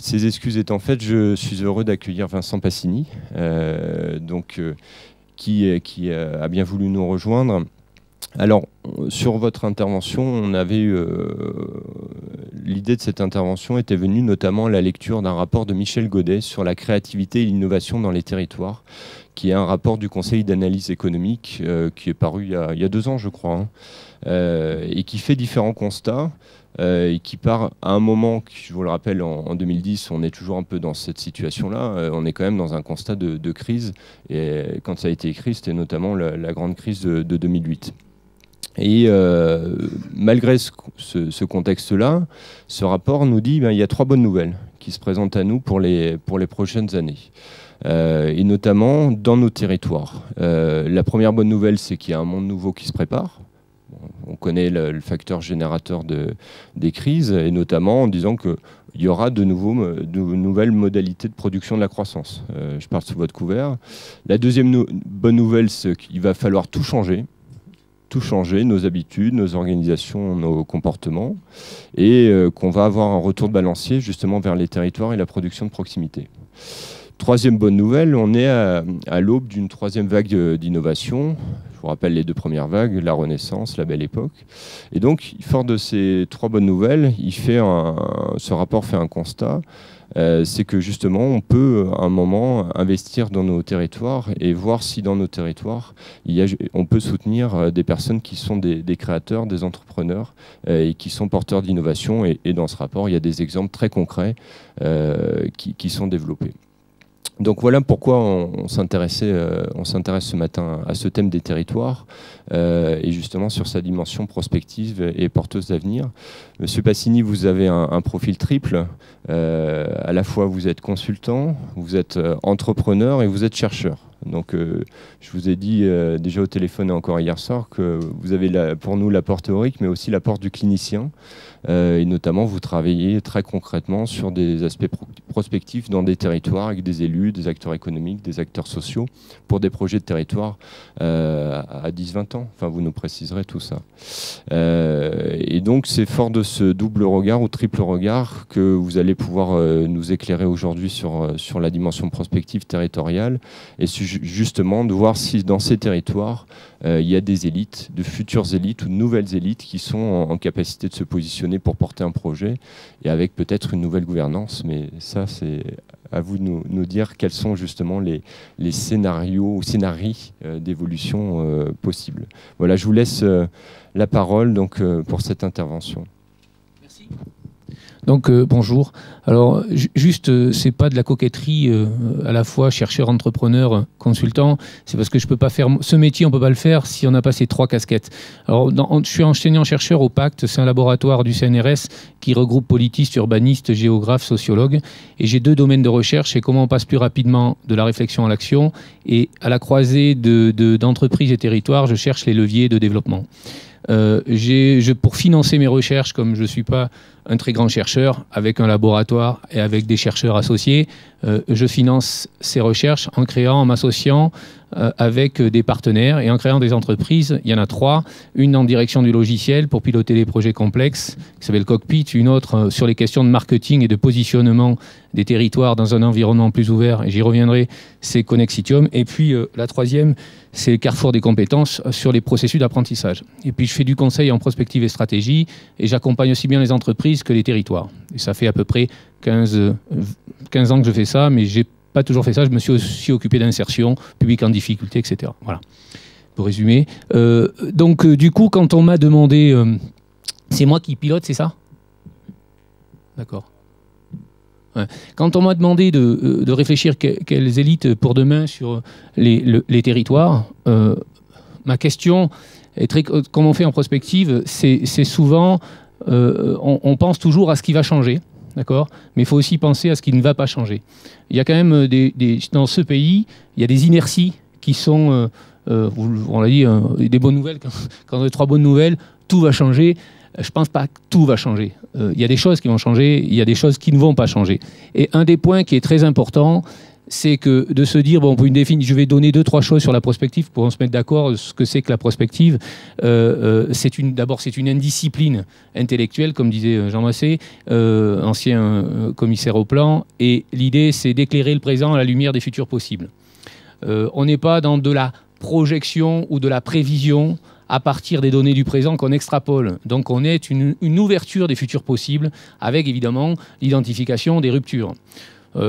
Ces excuses étant faites, je suis heureux d'accueillir Vincent Passini, qui a bien voulu nous rejoindre. Alors, sur votre intervention, on avait eu l'idée de cette intervention était venue notamment à la lecture d'un rapport de Michel Godet sur la créativité et l'innovation dans les territoires, qui est un rapport du Conseil d'analyse économique qui est paru il y a 2 ans, je crois, et qui fait différents constats. Et qui part à un moment, je vous le rappelle, en 2010, on est toujours un peu dans cette situation-là. On est quand même dans un constat de crise. Et quand ça a été écrit, c'était notamment la grande crise de 2008. Et malgré ce contexte-là, ce rapport nous dit qu'il y a 3 bonnes nouvelles qui se présentent à nous pour les prochaines années. Et notamment dans nos territoires. La première bonne nouvelle, c'est qu'il y a un monde nouveau qui se prépare. On connaît le facteur générateur des crises, et notamment en disant qu'il y aura de nouvelles modalités de production de la croissance. Je parle sous votre couvert. La deuxième bonne nouvelle, c'est qu'il va falloir tout changer, nos habitudes, nos organisations, nos comportements, et qu'on va avoir un retour de balancier justement vers les territoires et la production de proximité. Troisième bonne nouvelle, on est à l'aube d'une 3e vague d'innovation. Je vous rappelle les 2 premières vagues, la Renaissance, la Belle Époque. Et donc, fort de ces 3 bonnes nouvelles, ce rapport fait un constat, c'est que justement, on peut à un moment investir dans nos territoires et voir si dans nos territoires, on peut soutenir des personnes qui sont des créateurs, des entrepreneurs et qui sont porteurs d'innovation. Et dans ce rapport, il y a des exemples très concrets qui sont développés. Donc voilà pourquoi on s'intéresse ce matin à ce thème des territoires et justement sur sa dimension prospective et porteuse d'avenir. Monsieur Passini, vous avez un profil triple. À la fois vous êtes consultant, vous êtes entrepreneur et vous êtes chercheur. Donc je vous ai dit déjà au téléphone et encore hier soir que vous avez pour nous l'apport théorique mais aussi l'apport du clinicien. Et notamment vous travaillez très concrètement sur des aspects prospectifs dans des territoires avec des élus, des acteurs économiques, des acteurs sociaux pour des projets de territoire à 10-20 ans. Enfin, vous nous préciserez tout ça. Et donc c'est fort de ce double regard ou triple regard que vous allez pouvoir nous éclairer aujourd'hui sur la dimension prospective territoriale et justement de voir si dans ces territoires il y a des élites, de futures élites ou de nouvelles élites qui sont en capacité de se positionner pour porter un projet et avec peut-être une nouvelle gouvernance. Mais ça, c'est à vous de nous dire quels sont justement les scénarios ou scénarii d'évolution possibles. Voilà, je vous laisse la parole donc, pour cette intervention. Merci. Donc bonjour. Alors juste, c'est pas de la coquetterie à la fois chercheur, entrepreneur, consultant. C'est parce que je peux pas faire ce métier, on peut pas le faire si on n'a pas ces 3 casquettes. Alors je suis enseignant-chercheur au Pacte, c'est un laboratoire du CNRS qui regroupe politistes, urbanistes, géographes, sociologues. Et j'ai 2 domaines de recherche, c'est comment on passe plus rapidement de la réflexion à l'action. Et à la croisée d'entreprises et territoires, je cherche les leviers de développement. Pour financer mes recherches, comme je ne suis pas un très grand chercheur, avec un laboratoire et avec des chercheurs associés, je finance ces recherches en m'associant avec des partenaires et en créant des entreprises. Il y en a 3. Une en direction du logiciel pour piloter des projets complexes, qui s'appelle Cockpit. Une autre sur les questions de marketing et de positionnement des territoires dans un environnement plus ouvert, et j'y reviendrai, c'est Connexitium. Et puis la 3e, c'est Carrefour des compétences sur les processus d'apprentissage. Et puis je fais du conseil en prospective et stratégie, et j'accompagne aussi bien les entreprises que les territoires. Et ça fait à peu près 15 ans que je fais ça, mais j'ai pas toujours fait ça. Je me suis aussi occupé d'insertion, public en difficulté, etc. Voilà, pour résumer. Donc du coup, quand on m'a demandé... c'est moi qui pilote, c'est ça? D'accord. Ouais. Quand on m'a demandé de réfléchir quelles élites pour demain sur les territoires, ma question est très... Comme on fait en prospective, c'est souvent... on pense toujours à ce qui va changer. D'accord ? Mais il faut aussi penser à ce qui ne va pas changer. Il y a quand même dans ce pays, il y a des inerties qui sont, on l'a dit, des bonnes nouvelles. Quand on a 3 bonnes nouvelles, tout va changer. Je ne pense pas que tout va changer. Il y a des choses qui vont changer, il y a des choses qui ne vont pas changer. Et un des points qui est très important, c'est que de se dire, bon, je vais donner 2-3 choses sur la prospective pour on se mettre d'accord ce que c'est que la prospective. D'abord, c'est une indiscipline intellectuelle, comme disait Jean Massé, ancien commissaire au plan, et l'idée, c'est d'éclairer le présent à la lumière des futurs possibles. On n'est pas dans de la projection ou de la prévision à partir des données du présent qu'on extrapole. Donc on est une ouverture des futurs possibles avec évidemment l'identification des ruptures.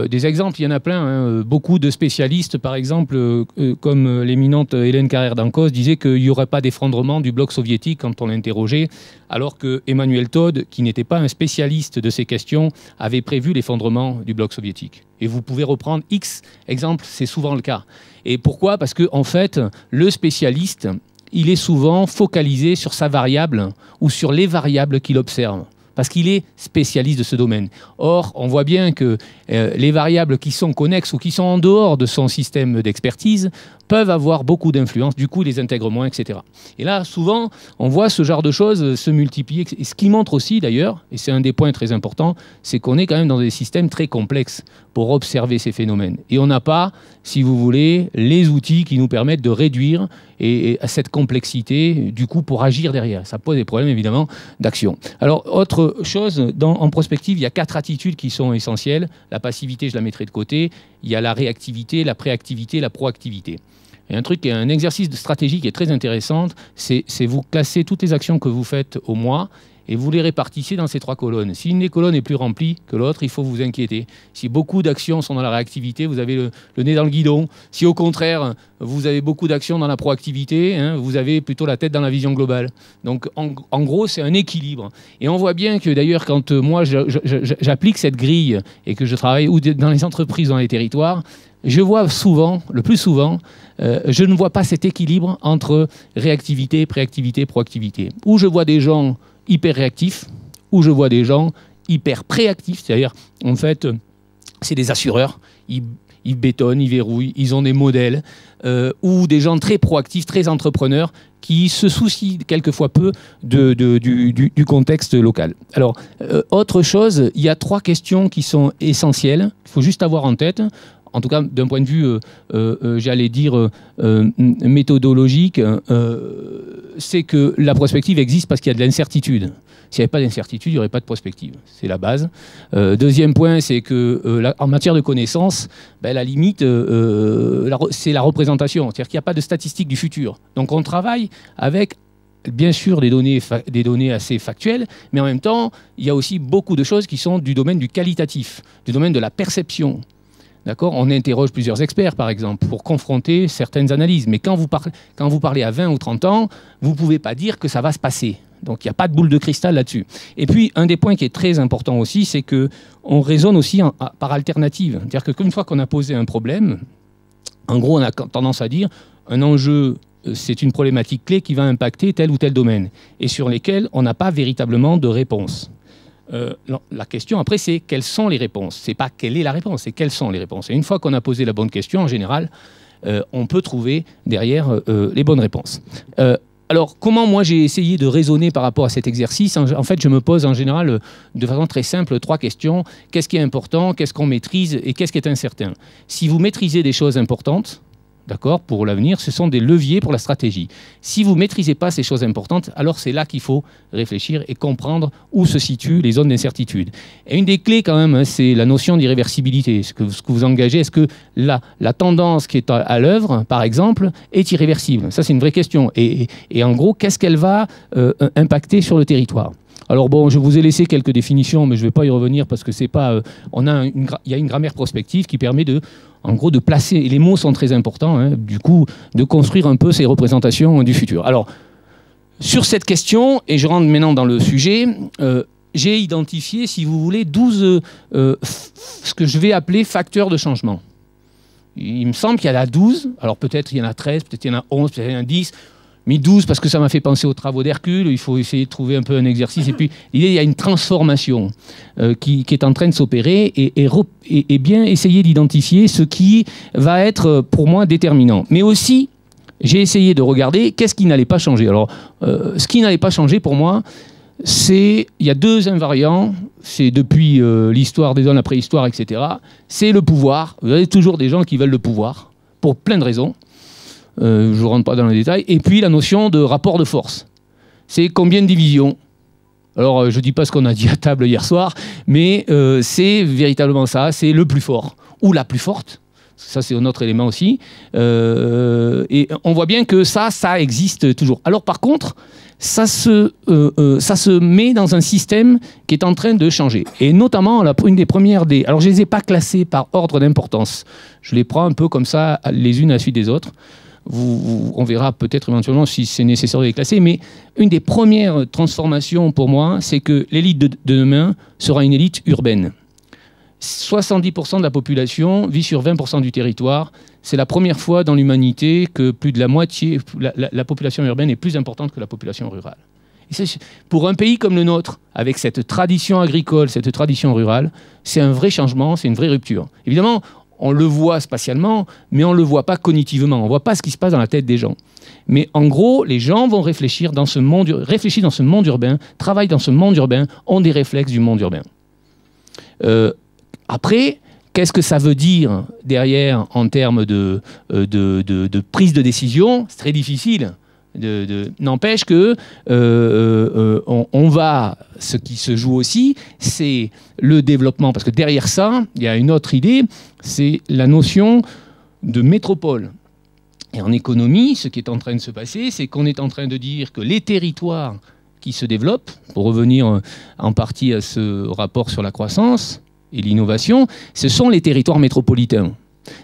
Des exemples, il y en a plein. Hein. Beaucoup de spécialistes, par exemple, comme l'éminente Hélène Carrère-Dancos, disaient qu'il n'y aurait pas d'effondrement du bloc soviétique quand on l'interrogeait, alors que Emmanuel Todd, qui n'était pas un spécialiste de ces questions, avait prévu l'effondrement du bloc soviétique. Et vous pouvez reprendre X exemples, c'est souvent le cas. Et pourquoi ? Parce que en fait, le spécialiste, il est souvent focalisé sur sa variable ou sur les variables qu'il observe, parce qu'il est spécialiste de ce domaine. Or, on voit bien que les variables qui sont connexes ou qui sont en dehors de son système d'expertise peuvent avoir beaucoup d'influence, du coup, il les intègre moins, etc. Et là, souvent, on voit ce genre de choses se multiplier. Et ce qui montre aussi, d'ailleurs, et c'est un des points très importants, c'est qu'on est quand même dans des systèmes très complexes pour observer ces phénomènes. Et on n'a pas, si vous voulez, les outils qui nous permettent de réduire à cette complexité, du coup, pour agir derrière. Ça pose des problèmes, évidemment, d'action. Alors, autre chose, en prospective, il y a 4 attitudes qui sont essentielles. La passivité, je la mettrai de côté. Il y a la réactivité, la préactivité, la proactivité. Et un exercice de stratégie qui est très intéressant, c'est vous classer toutes les actions que vous faites au mois et vous les répartissez dans ces 3 colonnes. Si une des colonnes est plus remplie que l'autre, il faut vous inquiéter. Si beaucoup d'actions sont dans la réactivité, vous avez le nez dans le guidon. Si au contraire, vous avez beaucoup d'actions dans la proactivité, hein, vous avez plutôt la tête dans la vision globale. Donc en gros, c'est un équilibre. Et on voit bien que d'ailleurs, quand moi j'applique cette grille et que je travaille ou dans les entreprises, dans les territoires, je vois souvent, le plus souvent, je ne vois pas cet équilibre entre réactivité, préactivité, proactivité. Où je vois des gens hyper réactifs, où je vois des gens hyper préactifs, c'est-à-dire, en fait, c'est des assureurs, ils bétonnent, ils verrouillent, ils ont des modèles, ou des gens très proactifs, très entrepreneurs, qui se soucient quelquefois peu du contexte local. Alors, autre chose, il y a 3 questions qui sont essentielles, il faut juste avoir en tête. En tout cas, d'un point de vue, j'allais dire, méthodologique, c'est que la prospective existe parce qu'il y a de l'incertitude. S'il n'y avait pas d'incertitude, il n'y aurait pas de prospective. C'est la base. Deuxième point, c'est que en matière de connaissances, la limite, c'est la représentation. C'est-à-dire qu'il n'y a pas de statistiques du futur. Donc on travaille avec, bien sûr, des données assez factuelles, mais en même temps, il y a aussi beaucoup de choses qui sont du domaine du qualitatif, du domaine de la perception. D'accord ? On interroge plusieurs experts, par exemple, pour confronter certaines analyses. Mais quand vous parlez à 20 ou 30 ans, vous ne pouvez pas dire que ça va se passer. Donc, il n'y a pas de boule de cristal là-dessus. Et puis, un des points qui est très important aussi, c'est qu'on raisonne aussi par alternative. C'est-à-dire qu'une fois qu'on a posé un problème, en gros, on a tendance à dire un enjeu, c'est une problématique clé qui va impacter tel ou tel domaine et sur lesquels on n'a pas véritablement de réponse. La question après, c'est quelles sont les réponses. C'est pas quelle est la réponse, c'est quelles sont les réponses. Et une fois qu'on a posé la bonne question, en général, on peut trouver derrière les bonnes réponses. Alors, comment moi j'ai essayé de raisonner par rapport à cet exercice ? En fait, je me pose en général de façon très simple 3 questions. Qu'est-ce qui est important ? Qu'est-ce qu'on maîtrise ? Et qu'est-ce qui est incertain ? Si vous maîtrisez des choses importantes, d'accord, pour l'avenir, ce sont des leviers pour la stratégie. Si vous ne maîtrisez pas ces choses importantes, alors c'est là qu'il faut réfléchir et comprendre où se situent les zones d'incertitude. Et une des clés quand même, hein, c'est la notion d'irréversibilité. Ce que vous engagez, est-ce que la tendance qui est à l'œuvre, par exemple, est irréversible ? Ça, c'est une vraie question. Et en gros, qu'est-ce qu'elle va impacter sur le territoire ? Alors bon, je vous ai laissé quelques définitions, mais je ne vais pas y revenir parce que c'est pas. Il y a une grammaire prospective qui permet en gros, de placer. Et les mots sont très importants. Hein, du coup, de construire un peu ces représentations du futur. Alors, sur cette question, et je rentre maintenant dans le sujet, j'ai identifié, si vous voulez, 12 ce que je vais appeler facteurs de changement. Il me semble qu'il y en a 12. Alors peut-être il y en a 13, peut-être il y en a 11, peut-être il y en a 10. Mais 12 parce que ça m'a fait penser aux travaux d'Hercule, il faut essayer de trouver un peu un exercice. Et puis, l'idée, il y a une transformation qui est en train de s'opérer et bien essayer d'identifier ce qui va être pour moi déterminant. Mais aussi, j'ai essayé de regarder qu'est-ce qui n'allait pas changer. Alors, ce qui n'allait pas changer pour moi, il y a deux invariants, c'est depuis l'histoire des zones, la préhistoire, etc. C'est le pouvoir. Vous avez toujours des gens qui veulent le pouvoir, pour plein de raisons. Je ne rentre pas dans les détails. Et puis la notion de rapport de force. C'est combien de divisions? Alors, je ne dis pas ce qu'on a dit à table hier soir, mais c'est véritablement ça, c'est le plus fort, ou la plus forte. Ça, c'est un autre élément aussi. Et on voit bien que ça existe toujours. Alors, par contre, ça se met dans un système qui est en train de changer. Et notamment, une des premières des... Alors, je ne les ai pas classées par ordre d'importance. Je les prends un peu comme ça, les unes à la suite des autres. On verra peut-être éventuellement si c'est nécessaire de les classer. Mais une des premières transformations pour moi, c'est que l'élite de demain sera une élite urbaine. 70% de la population vit sur 20% du territoire. C'est la première fois dans l'humanité que plus de la moitié, la population urbaine est plus importante que la population rurale. Et pour un pays comme le nôtre, avec cette tradition agricole, cette tradition rurale, c'est un vrai changement, c'est une vraie rupture. Évidemment, on le voit spatialement, mais on ne le voit pas cognitivement. On ne voit pas ce qui se passe dans la tête des gens. Mais en gros, les gens vont réfléchir dans ce monde urbain, travaillent dans ce monde urbain, ont des réflexes du monde urbain. Après, qu'est-ce que ça veut dire derrière en termes de prise de décision? C'est très difficile. N'empêche que ce qui se joue aussi, c'est le développement. Parce que derrière ça, il y a une autre idée, c'est la notion de métropole. Et en économie, ce qui est en train de se passer, c'est qu'on est en train de dire que les territoires qui se développent, pour revenir en partie à ce rapport sur la croissance et l'innovation, ce sont les territoires métropolitains.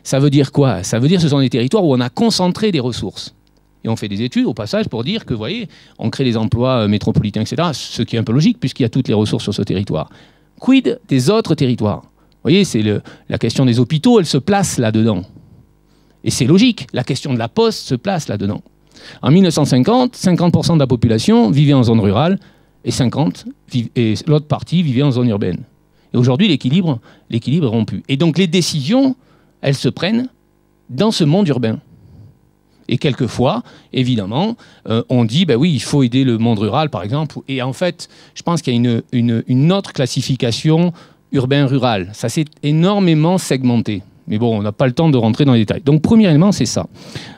Ça veut dire quoi? Ça veut dire que ce sont des territoires où on a concentré des ressources. Et on fait des études, au passage, pour dire que, vous voyez, on crée des emplois métropolitains, etc., ce qui est un peu logique, puisqu'il y a toutes les ressources sur ce territoire. Quid des autres territoires? Vous voyez, c'est la question des hôpitaux, elle se place là-dedans. Et c'est logique, la question de la poste se place là-dedans. En 1950, 50% de la population vivait en zone rurale, et l'autre partie vivait en zone urbaine. Et aujourd'hui, l'équilibre est rompu. Et donc, les décisions, elles se prennent dans ce monde urbain. Et quelquefois, évidemment, on dit, ben oui, il faut aider le monde rural, par exemple. Et en fait, je pense qu'il y a une autre classification urbain-rural. Ça s'est énormément segmenté. Mais bon, on n'a pas le temps de rentrer dans les détails. Donc, premier élément, c'est ça.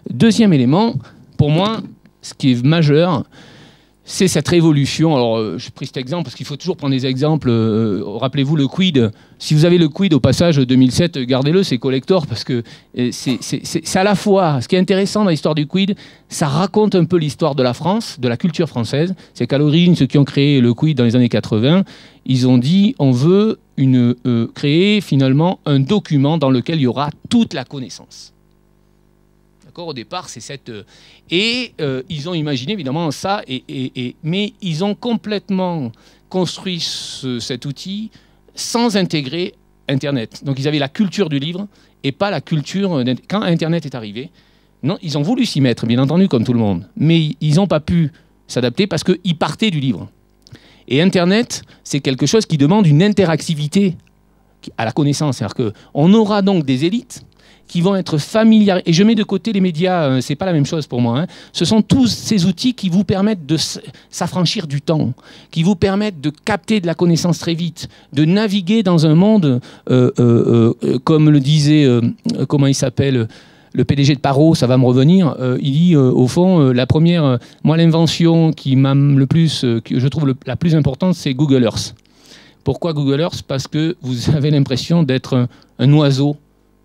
Deuxième élément, pour moi, ce qui est majeur, c'est cette révolution. Alors, je pris cet exemple parce qu'il faut toujours prendre des exemples. Rappelez-vous le quid. Si vous avez le quid au passage 2007, gardez-le, c'est collector parce que c'est à la fois. Ce qui est intéressant dans l'histoire du quid, ça raconte un peu l'histoire de la France, de la culture française. C'est qu'à l'origine, ceux qui ont créé le quid dans les années 80, ils ont dit on veut créer finalement un document dans lequel il y aura toute la connaissance. Au départ, c'est cette... Et ils ont imaginé évidemment ça, mais ils ont complètement construit cet outil sans intégrer Internet. Donc ils avaient la culture du livre et pas la culture... Quand Internet est arrivé, non, ils ont voulu s'y mettre, bien entendu, comme tout le monde, mais ils n'ont pas pu s'adapter parce qu'ils partaient du livre. Et Internet, c'est quelque chose qui demande une interactivité à la connaissance. C'est-à-dire qu'on aura donc des élites qui vont être familiers. Et je mets de côté les médias, c'est pas la même chose pour moi. Hein. Ce sont tous ces outils qui vous permettent de s'affranchir du temps, qui vous permettent de capter de la connaissance très vite, de naviguer dans un monde, comme le disait, comment il s'appelle, le PDG de Paro, ça va me revenir, il dit, au fond, la première, moi l'invention qui m'aime le plus, que je trouve la plus importante, c'est Google Earth. Pourquoi Google Earth? Parce que vous avez l'impression d'être un oiseau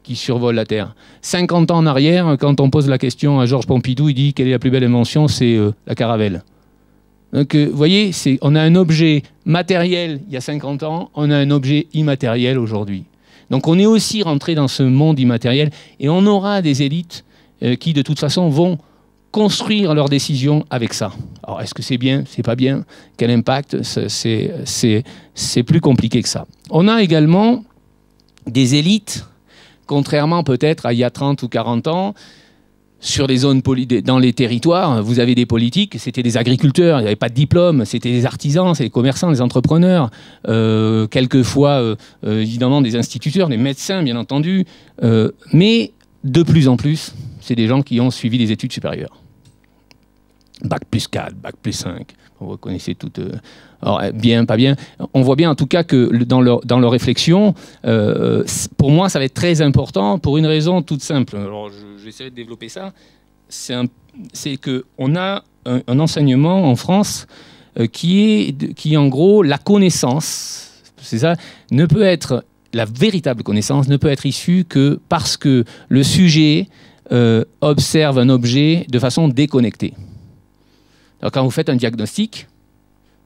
qui survole la Terre. 50 ans en arrière, quand on pose la question à Georges Pompidou, il dit quelle est la plus belle invention? C'est la caravelle. Donc, vous voyez, on a un objet matériel il y a 50 ans, on a un objet immatériel aujourd'hui. Donc, on est aussi rentré dans ce monde immatériel et on aura des élites qui, de toute façon, vont construire leurs décisions avec ça. Alors, est-ce que c'est bien? C'est pas bien? Quel impact? C'est plus compliqué que ça. On a également des élites, contrairement peut-être à il y a 30 ou 40 ans, sur les zones dans les territoires, vous avez des politiques, c'était des agriculteurs, il n'y avait pas de diplôme, c'était des artisans, c'est des commerçants, des entrepreneurs, quelquefois, évidemment, des instituteurs, des médecins, bien entendu, mais de plus en plus, c'est des gens qui ont suivi des études supérieures. Bac plus 4, Bac plus 5. Vous reconnaissez toutes... alors, bien, pas bien. On voit bien en tout cas que dans leur réflexion, pour moi, ça va être très important pour une raison toute simple. Alors, j'essaierai de développer ça. C'est qu'on a un enseignement en France qui est en gros la connaissance, c'est ça, ne peut être, la véritable connaissance ne peut être issue que parce que le sujet observe un objet de façon déconnectée. Alors, quand vous faites un diagnostic,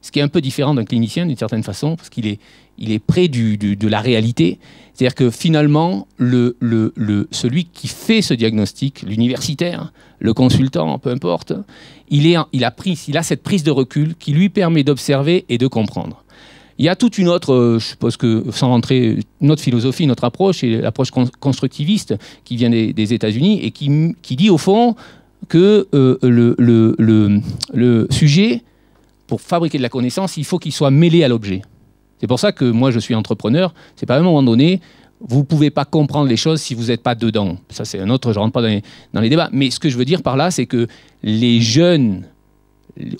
ce qui est un peu différent d'un clinicien d'une certaine façon, parce qu'il est près de la réalité, c'est-à-dire que finalement, celui qui fait ce diagnostic, l'universitaire, le consultant, peu importe, il a cette prise de recul qui lui permet d'observer et de comprendre. Il y a toute une autre, je suppose que sans rentrer, notre philosophie, notre approche, et l'approche constructiviste qui vient des États-Unis et qui dit au fond que le sujet, pour fabriquer de la connaissance, il faut qu'il soit mêlé à l'objet. C'est pour ça que moi, je suis entrepreneur. C'est pas à un moment donné, vous ne pouvez pas comprendre les choses si vous n'êtes pas dedans. Ça, c'est un autre, je ne rentre pas dans les débats. Mais ce que je veux dire par là, c'est que les jeunes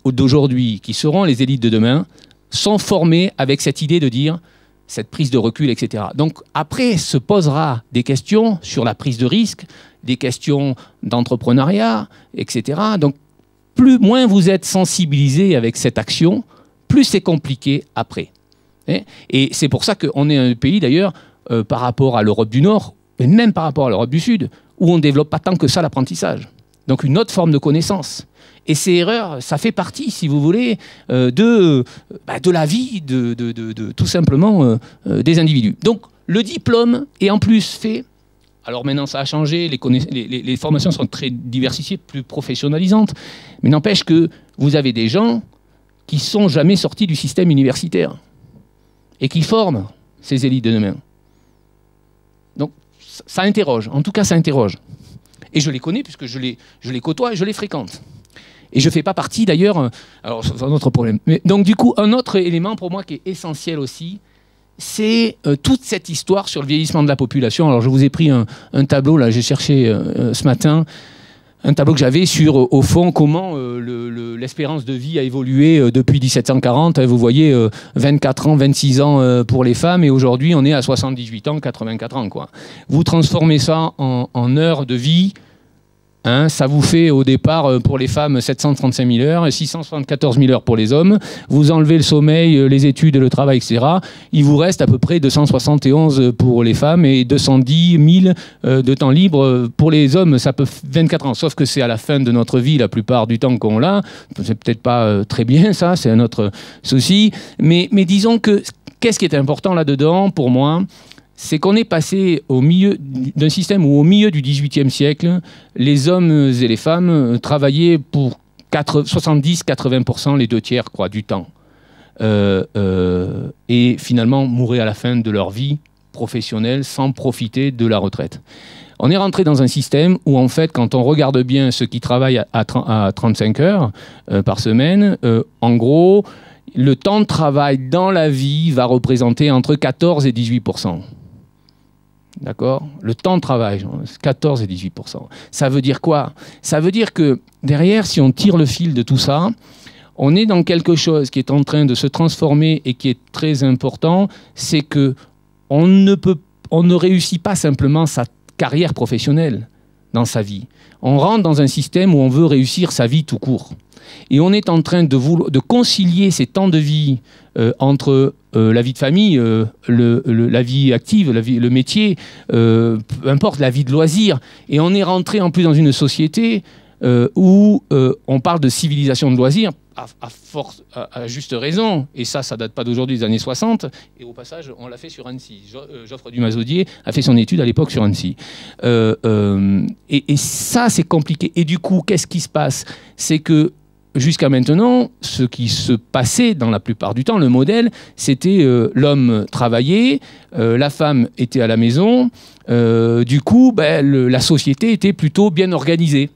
d'aujourd'hui, qui seront les élites de demain, sont formés avec cette idée de dire, cette prise de recul, etc. Donc après, se posera des questions sur la prise de risque, des questions d'entrepreneuriat, etc. Donc moins vous êtes sensibilisé avec cette action, plus c'est compliqué après. Et c'est pour ça qu'on est un pays d'ailleurs, par rapport à l'Europe du Nord, et même par rapport à l'Europe du Sud, où on ne développe pas tant que ça l'apprentissage. Donc une autre forme de connaissance. Et ces erreurs, ça fait partie, si vous voulez, de la vie, tout simplement, des individus. Donc le diplôme est en plus fait... Alors maintenant, ça a changé, les formations sont très diversifiées, plus professionnalisantes, mais n'empêche que vous avez des gens qui ne sont jamais sortis du système universitaire et qui forment ces élites de demain. Donc ça interroge, en tout cas ça interroge. Et je les connais puisque je les côtoie et je les fréquente. Et je ne fais pas partie d'ailleurs, alors c'est un autre problème. Mais, donc du coup, un autre élément pour moi qui est essentiel aussi, c'est toute cette histoire sur le vieillissement de la population. Alors je vous ai pris un tableau, là j'ai cherché ce matin, un tableau que j'avais sur, au fond, comment l'espérance de vie a évolué depuis 1740. Vous voyez, 24 ans, 26 ans pour les femmes, et aujourd'hui on est à 78 ans, 84 ans, quoi. Vous transformez ça en heures de vie. Ça vous fait au départ pour les femmes 735 000 heures, 674 000 heures pour les hommes. Vous enlevez le sommeil, les études et le travail, etc. Il vous reste à peu près 271 pour les femmes et 210 000 de temps libre pour les hommes. Ça peut 24 ans, sauf que c'est à la fin de notre vie la plupart du temps qu'on l'a. C'est peut-être pas très bien ça, c'est un autre souci. Mais disons que qu'est-ce qui est important là-dedans pour moi ? C'est qu'on est passé au milieu d'un système où, au milieu du XVIIIe siècle, les hommes et les femmes travaillaient pour 70-80%, les 2 tiers, quoi, du temps. Et finalement, mouraient à la fin de leur vie professionnelle sans profiter de la retraite. On est rentré dans un système où, en fait, quand on regarde bien ceux qui travaillent à 35 heures par semaine, en gros, le temps de travail dans la vie va représenter entre 14 et 18%. D'accord ? Le temps de travail, 14 et 18%. Ça veut dire quoi ? Ça veut dire que derrière, si on tire le fil de tout ça, on est dans quelque chose qui est en train de se transformer et qui est très important, c'est que on ne réussit pas simplement sa carrière professionnelle dans sa vie. On rentre dans un système où on veut réussir sa vie tout court. Et on est en train de concilier ces temps de vie entre la vie de famille, la vie active, le métier, peu importe, la vie de loisir. Et on est rentré en plus dans une société où on parle de civilisation de loisirs, à juste raison, et ça date pas d'aujourd'hui, des années 60, et au passage, on l'a fait sur Annecy. Geoffroy Dumazaudier a fait son étude à l'époque sur Annecy. Et ça, c'est compliqué. Et du coup, qu'est-ce qui se passe ? C'est que jusqu'à maintenant, ce qui se passait dans la plupart du temps, le modèle, c'était l'homme travaillait, la femme était à la maison, du coup, la société était plutôt bien organisée.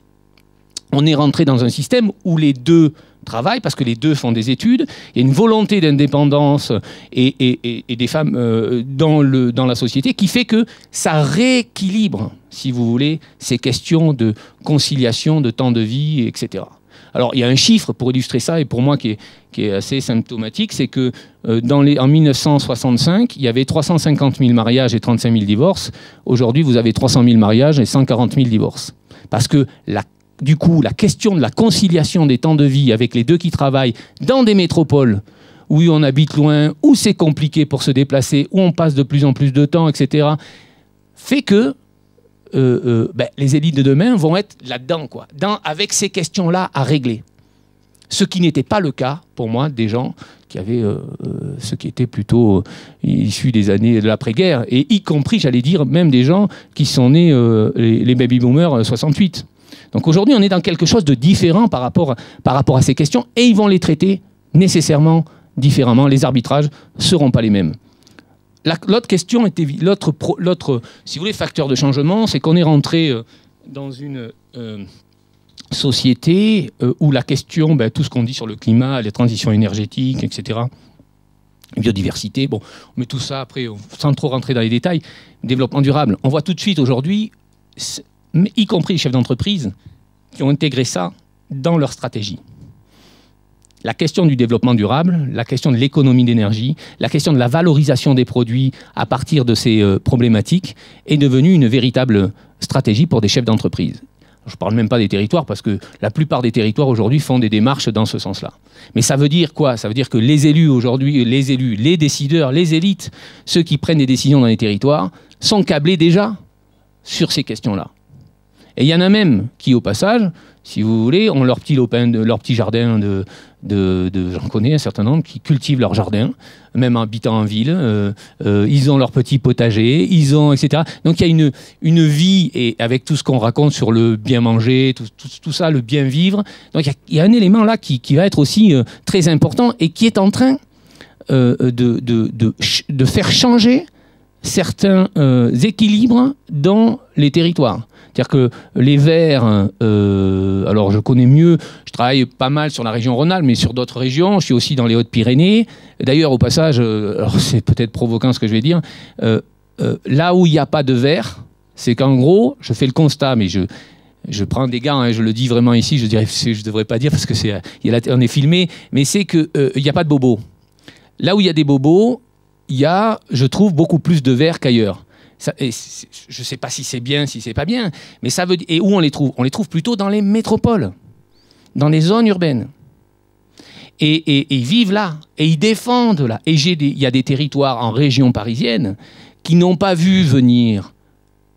On est rentré dans un système où les deux travaillent, parce que les deux font des études, il y a une volonté d'indépendance et des femmes dans la société qui fait que ça rééquilibre, si vous voulez, ces questions de conciliation, de temps de vie, etc. Alors, il y a un chiffre pour illustrer ça, et pour moi qui est assez symptomatique, c'est que en 1965, il y avait 350 000 mariages et 35 000 divorces. Aujourd'hui, vous avez 300 000 mariages et 140 000 divorces. Parce que du coup, la question de la conciliation des temps de vie avec les deux qui travaillent dans des métropoles où on habite loin, où c'est compliqué pour se déplacer, où on passe de plus en plus de temps, etc., fait que les élites de demain vont être là-dedans, quoi, avec ces questions-là à régler. Ce qui n'était pas le cas, pour moi, des gens qui avaient, ceux qui étaient plutôt issus des années de l'après-guerre, et y compris, j'allais dire, même des gens qui sont nés, les baby-boomers 68. Donc aujourd'hui, on est dans quelque chose de différent par rapport à ces questions, et ils vont les traiter nécessairement différemment. Les arbitrages ne seront pas les mêmes. L'autre question était l'autre, si vous voulez, facteur de changement, c'est qu'on est rentré dans une société où la question, tout ce qu'on dit sur le climat, les transitions énergétiques, etc., biodiversité, bon, on met tout ça après, sans trop rentrer dans les détails, développement durable. On voit tout de suite aujourd'hui, y compris les chefs d'entreprise, qui ont intégré ça dans leur stratégie. La question du développement durable, la question de l'économie d'énergie, la question de la valorisation des produits à partir de ces problématiques est devenue une véritable stratégie pour des chefs d'entreprise. Je ne parle même pas des territoires parce que la plupart des territoires aujourd'hui font des démarches dans ce sens-là. Mais ça veut dire quoi? Ça veut dire que les élus aujourd'hui, les décideurs, les élites, ceux qui prennent des décisions dans les territoires, sont câblés déjà sur ces questions-là. Et il y en a même qui, au passage, si vous voulez, ont leur petit jardin j'en connais un certain nombre qui cultivent leur jardin, même habitant en ville. Ils ont leur petit potager, etc. Donc il y a une vie, et avec tout ce qu'on raconte sur le bien manger, tout ça, le bien vivre. Donc il y a un élément là qui va être aussi très important et qui est en train de faire changer certains équilibres dans les territoires. C'est-à-dire que les Verts, alors je connais mieux, je travaille pas mal sur la région Rhône-Alpes, mais sur d'autres régions, je suis aussi dans les Hautes-Pyrénées. D'ailleurs, au passage, alors c'est peut-être provoquant ce que je vais dire, là où il n'y a pas de Verts, c'est qu'en gros, je fais le constat, mais je prends des gants, hein, je le dis vraiment ici, je ne devrais pas dire parce que on est filmé, mais c'est qu'il n'y a pas de bobos. Là où il y a des bobos, il y a, je trouve, beaucoup plus de Verts qu'ailleurs. Ça, je ne sais pas si c'est bien, si c'est pas bien, mais ça veut dire. Et où on les trouve? On les trouve plutôt dans les métropoles, dans les zones urbaines. Et ils vivent là, et ils défendent là. Et il y a des territoires en région parisienne qui n'ont pas vu venir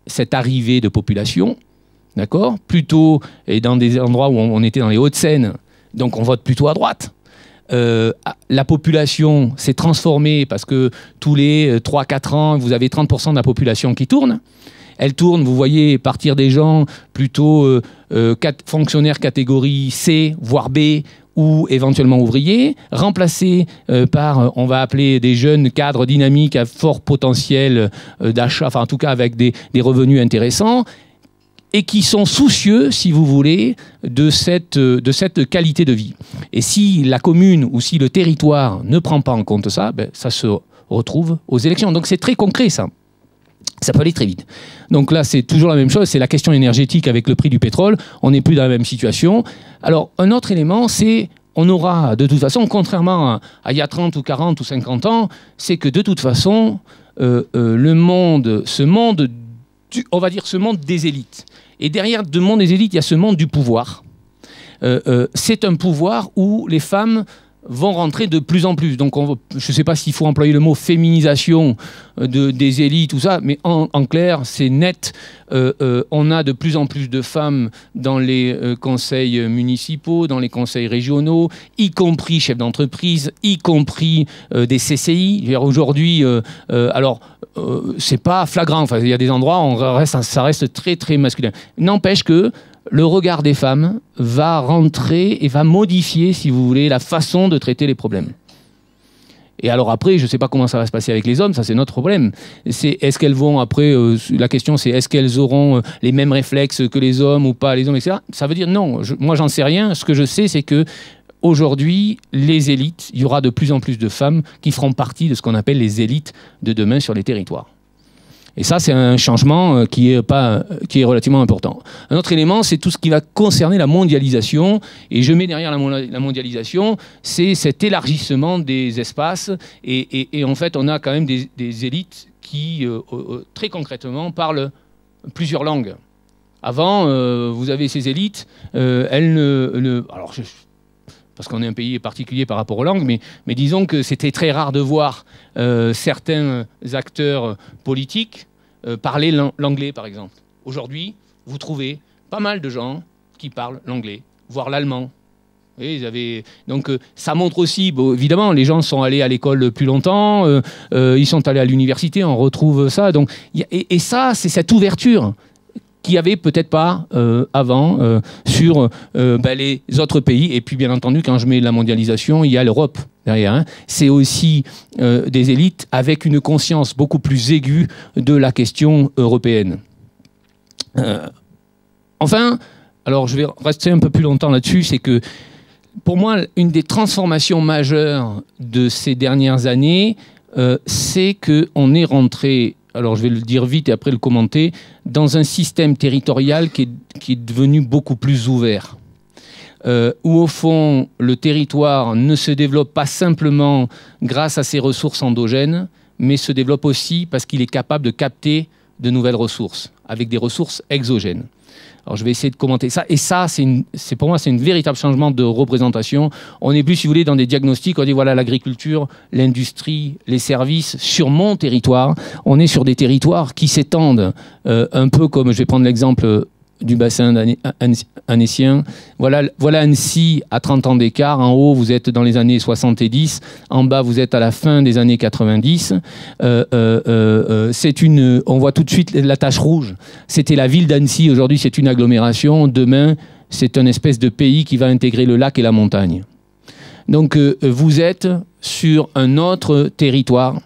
cette arrivée de population, d'accord? Plutôt, et dans des endroits où on était dans les Hauts-de-Seine, donc on vote plutôt à droite. La population s'est transformée parce que tous les 3-4 ans, vous avez 30% de la population qui tourne. Elle tourne, vous voyez, partir des gens plutôt fonctionnaires catégorie C, voire B, ou éventuellement ouvriers, remplacés par, on va appeler des jeunes cadres dynamiques à fort potentiel d'achat, enfin en tout cas avec des revenus intéressants, et qui sont soucieux, si vous voulez, de cette qualité de vie. Et si la commune ou si le territoire ne prend pas en compte ça, ça se retrouve aux élections. Donc c'est très concret, ça. Ça peut aller très vite. Donc là, c'est toujours la même chose, c'est la question énergétique avec le prix du pétrole. On n'est plus dans la même situation. Alors, un autre élément, c'est on aura, de toute façon, contrairement à il y a 30 ou 40 ou 50 ans, c'est que de toute façon, ce monde des élites. Et derrière ce monde des élites, il y a ce monde du pouvoir. C'est un pouvoir où les femmes vont rentrer de plus en plus. Donc, je ne sais pas s'il faut employer le mot féminisation des élites, tout ça, mais en clair, c'est net. On a de plus en plus de femmes dans les conseils municipaux, dans les conseils régionaux, y compris chefs d'entreprise, y compris des CCI. Aujourd'hui, c'est pas flagrant. Enfin, il y a des endroits où ça reste très, très masculin. N'empêche que le regard des femmes va rentrer et va modifier, si vous voulez, la façon de traiter les problèmes. Et alors après, je ne sais pas comment ça va se passer avec les hommes, ça c'est notre problème. Est-ce qu'elles vont après, la question c'est est-ce qu'elles auront les mêmes réflexes que les hommes ou pas les hommes, etc. Ça veut dire non, moi j'en sais rien. Ce que je sais, c'est que aujourd'hui, les élites, il y aura de plus en plus de femmes qui feront partie de ce qu'on appelle les élites de demain sur les territoires. Et ça, c'est un changement qui est relativement important. Un autre élément, c'est tout ce qui va concerner la mondialisation. Et je mets derrière la mondialisation, c'est cet élargissement des espaces. Et en fait, on a quand même des élites qui, très concrètement, parlent plusieurs langues. Avant, vous avez ces élites, alors, parce qu'on est un pays particulier par rapport aux langues, mais disons que c'était très rare de voir certains acteurs politiques parler l'anglais, par exemple. Aujourd'hui, vous trouvez pas mal de gens qui parlent l'anglais, voire l'allemand. Donc ça montre aussi, bon, évidemment, les gens sont allés à l'école plus longtemps, ils sont allés à l'université, on retrouve ça. Donc, et ça, c'est cette ouverture qu'il n'y avait peut-être pas avant sur les autres pays. Et puis, bien entendu, quand je mets la mondialisation, il y a l'Europe derrière. Hein. C'est aussi des élites avec une conscience beaucoup plus aiguë de la question européenne. Enfin, alors je vais rester un peu plus longtemps là-dessus, c'est que pour moi, une des transformations majeures de ces dernières années, c'est qu'on est rentré, alors je vais le dire vite et après le commenter, dans un système territorial qui est devenu beaucoup plus ouvert. Où au fond, le territoire ne se développe pas simplement grâce à ses ressources endogènes, mais se développe aussi parce qu'il est capable de capter de nouvelles ressources, avec des ressources exogènes. Alors je vais essayer de commenter ça. Et ça, pour moi, c'est un véritable changement de représentation. On n'est plus, si vous voulez, dans des diagnostics. On dit, voilà, l'agriculture, l'industrie, les services, sur mon territoire. On est sur des territoires qui s'étendent un peu comme, je vais prendre l'exemple du bassin annécien. Voilà Annecy à 30 ans d'écart. En haut, vous êtes dans les années 70. En bas, vous êtes à la fin des années 90. On voit tout de suite la tache rouge. C'était la ville d'Annecy. Aujourd'hui, c'est une agglomération. Demain, c'est une espèce de pays qui va intégrer le lac et la montagne. Donc, vous êtes sur un autre territoire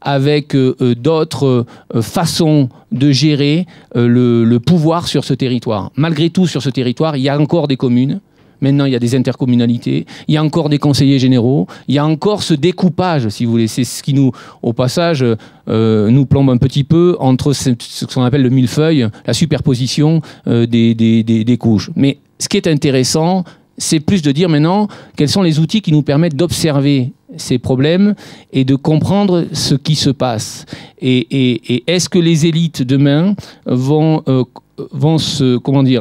avec d'autres façons de gérer le pouvoir sur ce territoire. Malgré tout, sur ce territoire, il y a encore des communes. Maintenant, il y a des intercommunalités. Il y a encore des conseillers généraux. Il y a encore ce découpage, si vous voulez. C'est ce qui nous, au passage, nous plombe un petit peu entre ce qu'on appelle le millefeuille, la superposition des couches. Mais ce qui est intéressant, c'est plus de dire maintenant quels sont les outils qui nous permettent d'observer ces problèmes et de comprendre ce qui se passe. Et est-ce que les élites demain vont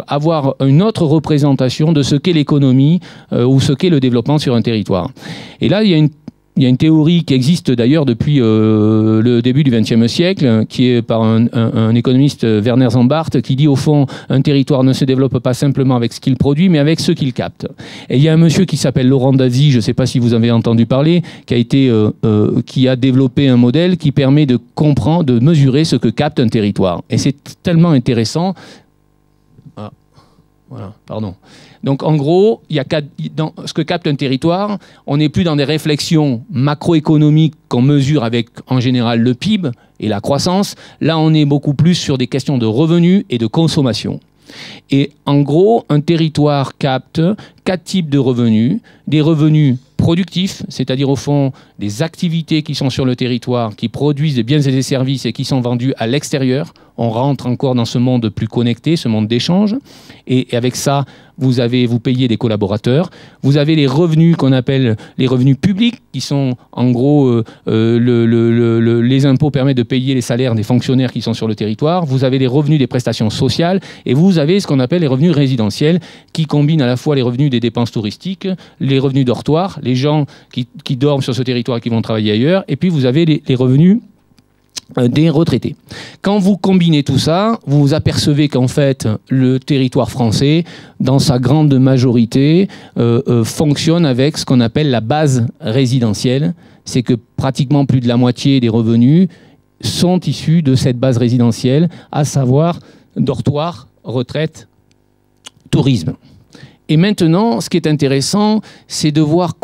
avoir une autre représentation de ce qu'est l'économie ou ce qu'est le développement sur un territoire. Et là, il y a une théorie qui existe d'ailleurs depuis le début du XXe siècle, qui est par un économiste, Werner Zambart, qui dit au fond, un territoire ne se développe pas simplement avec ce qu'il produit, mais avec ce qu'il capte. Et il y a un monsieur qui s'appelle Laurent Dazy, je ne sais pas si vous avez entendu parler, qui a développé un modèle qui permet de comprendre, de mesurer ce que capte un territoire. Et c'est tellement intéressant. Ah, voilà, pardon. Donc en gros, dans ce que capte un territoire, on n'est plus dans des réflexions macroéconomiques qu'on mesure avec en général le PIB et la croissance. Là, on est beaucoup plus sur des questions de revenus et de consommation. Et en gros, un territoire capte 4 types de revenus. Des revenus productifs, c'est-à-dire au fond des activités qui sont sur le territoire, qui produisent des biens et des services et qui sont vendus à l'extérieur. On rentre encore dans ce monde plus connecté, ce monde d'échange. Et avec ça, vous payez des collaborateurs. Vous avez les revenus qu'on appelle les revenus publics, qui sont en gros les impôts permettent de payer les salaires des fonctionnaires qui sont sur le territoire. Vous avez les revenus des prestations sociales et vous avez ce qu'on appelle les revenus résidentiels, qui combinent à la fois les revenus des dépenses touristiques, les revenus dortoirs, les gens qui dorment sur ce territoire et qui vont travailler ailleurs, et puis vous avez les revenus des retraités. Quand vous combinez tout ça, vous vous apercevez qu'en fait, le territoire français, dans sa grande majorité, fonctionne avec ce qu'on appelle la base résidentielle. C'est que pratiquement plus de la moitié des revenus sont issus de cette base résidentielle, à savoir dortoir, retraite, tourisme. Et maintenant, ce qui est intéressant, c'est de voir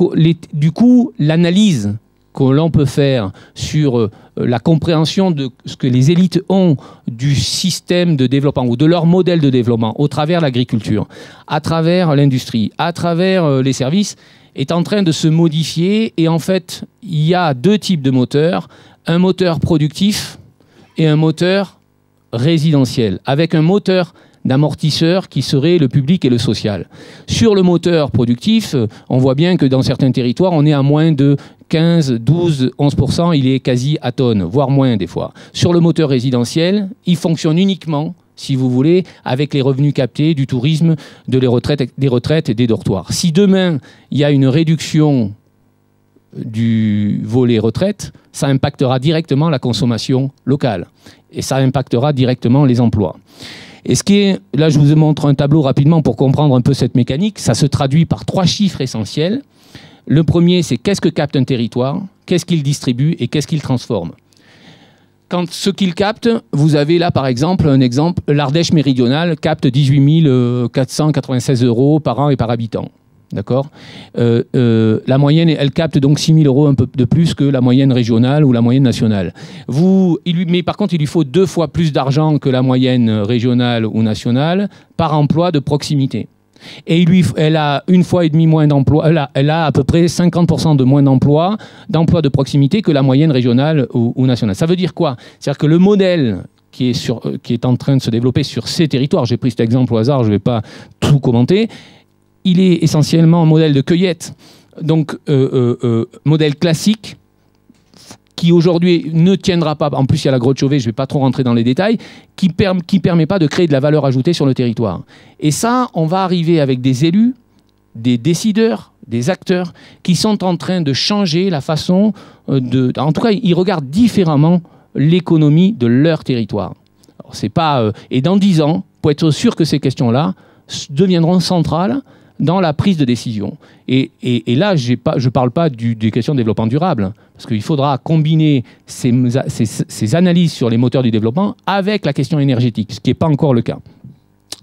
du coup l'analyse que l'on peut faire sur la compréhension de ce que les élites ont du système de développement ou de leur modèle de développement au travers l'agriculture, à travers l'industrie, à travers les services, est en train de se modifier. Et en fait, il y a 2 types de moteurs. Un moteur productif, et un moteur résidentiel, avec un moteur d'amortisseur qui serait le public et le social. Sur le moteur productif, on voit bien que dans certains territoires, on est à moins de 15, 12, 11%, il est quasi atone, voire moins des fois. Sur le moteur résidentiel, il fonctionne uniquement, si vous voulez, avec les revenus captés du tourisme, des retraites et des dortoirs. Si demain, il y a une réduction du volet retraite, ça impactera directement la consommation locale et ça impactera directement les emplois. Et ce qui est, là je vous montre un tableau rapidement pour comprendre un peu cette mécanique, ça se traduit par 3 chiffres essentiels. Le premier, c'est qu'est-ce que capte un territoire, qu'est-ce qu'il distribue et qu'est-ce qu'il transforme. Quand ce qu'il capte, vous avez là par exemple un exemple, l'Ardèche méridionale capte 18 496 € par an et par habitant. D'accord. La moyenne, elle capte donc 6 000 € un peu de plus que la moyenne régionale ou la moyenne nationale. Mais par contre, il lui faut 2 fois plus d'argent que la moyenne régionale ou nationale par emploi de proximité. Et elle a 1,5 fois moins d'emplois, elle a à peu près 50% de moins d'emplois de proximité que la moyenne régionale ou nationale. Ça veut dire quoi? C'est-à-dire que le modèle qui est en train de se développer sur ces territoires, j'ai pris cet exemple au hasard, je ne vais pas tout commenter, il est essentiellement un modèle de cueillette, donc modèle classique, qui aujourd'hui ne tiendra pas, en plus il y a la grotte Chauvet, je ne vais pas trop rentrer dans les détails, qui permet pas de créer de la valeur ajoutée sur le territoire. Et ça, on va arriver avec des élus, des décideurs, des acteurs, qui sont en train de changer la façon en tout cas, ils regardent différemment l'économie de leur territoire. Alors, c'est pas, et dans 10 ans, pour être sûr que ces questions-là deviendront centrales dans la prise de décision. Et là, je ne parle pas des questions de développement durable, parce qu'il faudra combiner ces analyses sur les moteurs du développement avec la question énergétique, ce qui n'est pas encore le cas.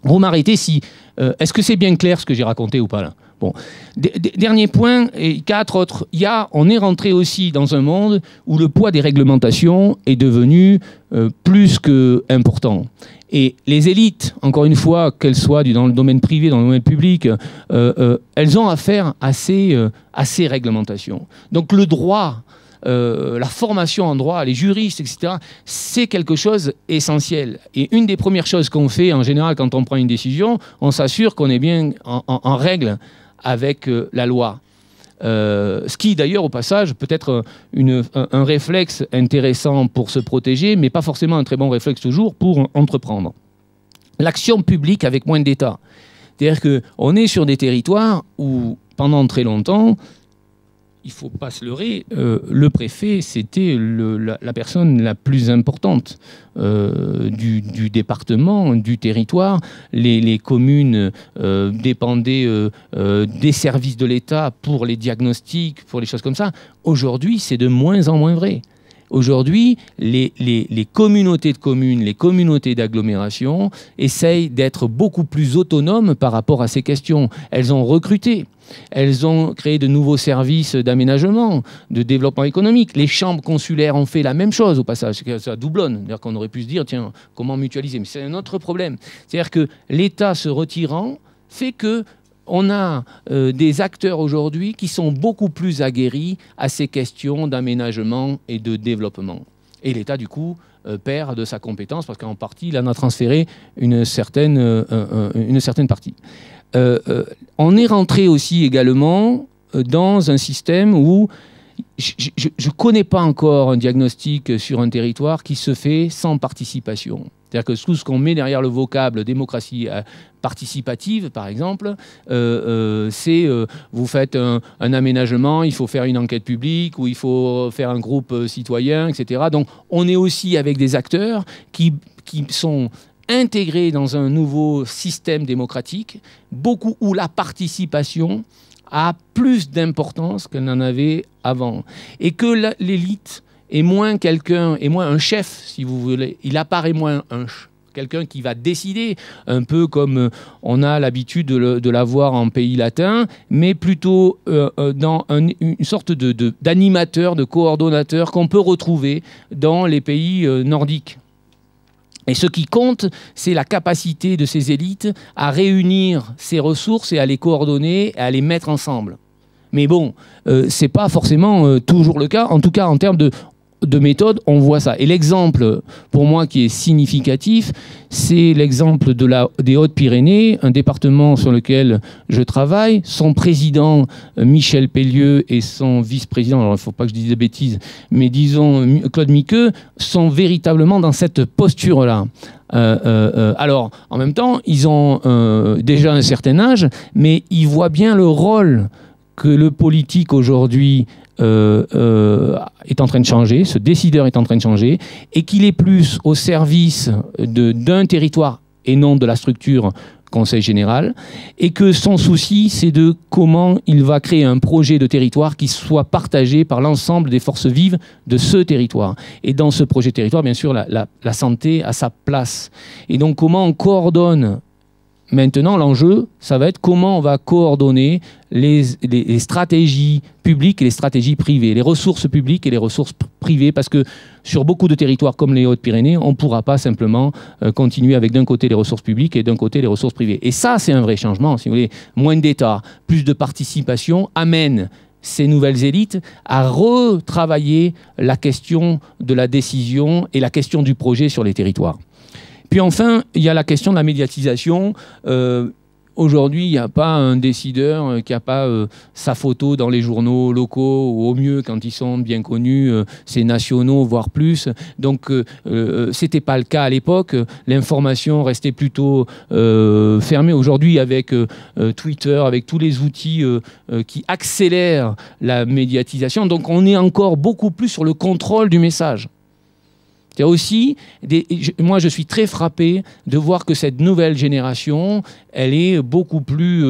Vous m'arrêtez si... est-ce que c'est bien clair ce que j'ai raconté ou pas là? Bon. Dernier point, et 4 autres. On est rentré aussi dans un monde où le poids des réglementations est devenu plus qu'important. Et les élites, encore une fois, qu'elles soient dans le domaine privé, dans le domaine public, elles ont affaire à ces réglementations. Donc le droit, la formation en droit, les juristes, etc., c'est quelque chose d'essentiel. Et une des premières choses qu'on fait, en général, quand on prend une décision, on s'assure qu'on est bien en règle avec la loi. Ce qui, d'ailleurs, au passage, peut être un réflexe intéressant pour se protéger, mais pas forcément un très bon réflexe toujours pour entreprendre. L'action publique avec moins d'État. C'est-à-dire qu'on est sur des territoires où, pendant très longtemps, il ne faut pas se leurrer, le préfet, c'était la personne la plus importante du département, du territoire. Les communes dépendaient des services de l'État pour les diagnostics, pour les choses comme ça. Aujourd'hui, c'est de moins en moins vrai. Aujourd'hui, les communautés de communes, les communautés d'agglomération essayent d'être beaucoup plus autonomes par rapport à ces questions. Elles ont recruté. Elles ont créé de nouveaux services d'aménagement, de développement économique. Les chambres consulaires ont fait la même chose au passage. Ça doublonne. C'est-à-dire qu'on aurait pu se dire, tiens, comment mutualiser? Mais c'est un autre problème. C'est-à-dire que l'État se retirant fait qu'on a des acteurs aujourd'hui qui sont beaucoup plus aguerris à ces questions d'aménagement et de développement. Et l'État, du coup, perd de sa compétence parce qu'en partie, il en a transféré une certaine partie. On est rentré aussi également dans un système où je ne connais pas encore un diagnostic sur un territoire qui se fait sans participation. C'est-à-dire que tout ce qu'on met derrière le vocable démocratie participative, par exemple, c'est vous faites un aménagement, il faut faire une enquête publique ou il faut faire un groupe citoyen, etc. Donc on est aussi avec des acteurs qui sont intégrés dans un nouveau système démocratique, où la participation a plus d'importance qu'elle n'en avait avant. Et que l'élite est moins un chef, si vous voulez. Il apparaît moins quelqu'un qui va décider, un peu comme on a l'habitude de l'avoir en pays latin, mais plutôt dans une sorte d'animateur, de coordonnateur qu'on peut retrouver dans les pays nordiques. Et ce qui compte, c'est la capacité de ces élites à réunir ces ressources et à les coordonner, et à les mettre ensemble. Mais bon, ce n'est pas forcément toujours le cas, en tout cas en termes de... de méthode, on voit ça. Et l'exemple, pour moi, qui est significatif, c'est l'exemple des Hautes-Pyrénées, un département sur lequel je travaille. Son président, Michel Pellieu, et son vice-président, alors il ne faut pas que je dise des bêtises, mais disons Claude Miqueux, sont véritablement dans cette posture-là. Alors, en même temps, ils ont déjà un certain âge, mais ils voient bien le rôle que le politique aujourd'hui est en train de changer, ce décideur est en train de changer, et qu'il est plus au service d'un territoire et non de la structure Conseil général, et que son souci, c'est de comment il va créer un projet de territoire qui soit partagé par l'ensemble des forces vives de ce territoire. Et dans ce projet de territoire, bien sûr, la santé a sa place. Et donc, comment on coordonne. Maintenant, l'enjeu, ça va être comment on va coordonner les stratégies publiques et les stratégies privées, les ressources publiques et les ressources privées, parce que sur beaucoup de territoires comme les Hautes-Pyrénées, on ne pourra pas simplement continuer avec d'un côté les ressources publiques et d'un côté les ressources privées. Et ça, c'est un vrai changement, si vous voulez. Moins d'État, plus de participation amène ces nouvelles élites à retravailler la question de la décision et la question du projet sur les territoires. Puis enfin, il y a la question de la médiatisation. Aujourd'hui, il n'y a pas un décideur qui n'a pas sa photo dans les journaux locaux, ou au mieux, quand ils sont bien connus, c'est nationaux, voire plus. Donc, ce n'était pas le cas à l'époque. L'information restait plutôt fermée. Aujourd'hui, avec Twitter, avec tous les outils qui accélèrent la médiatisation, donc on est encore beaucoup plus sur le contrôle du message. C'est aussi, moi je suis très frappé de voir que cette nouvelle génération, elle est beaucoup plus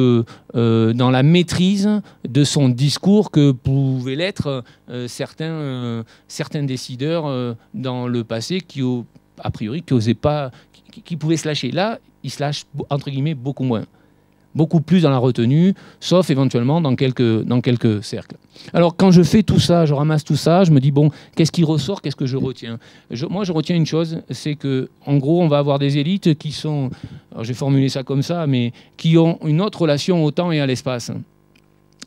dans la maîtrise de son discours que pouvaient l'être certains décideurs dans le passé qui, a priori, qui osaient pas, qui pouvaient se lâcher. Là, ils se lâchent, entre guillemets, beaucoup moins. Beaucoup plus dans la retenue, sauf éventuellement dans quelques cercles. Alors quand je fais tout ça, je ramasse tout ça, je me dis, bon, qu'est-ce qui ressort, qu'est-ce que je retiens? Moi, je retiens une chose, c'est qu'en gros, on va avoir des élites qui sont, alors je vais formuler ça comme ça, mais qui ont une autre relation au temps et à l'espace.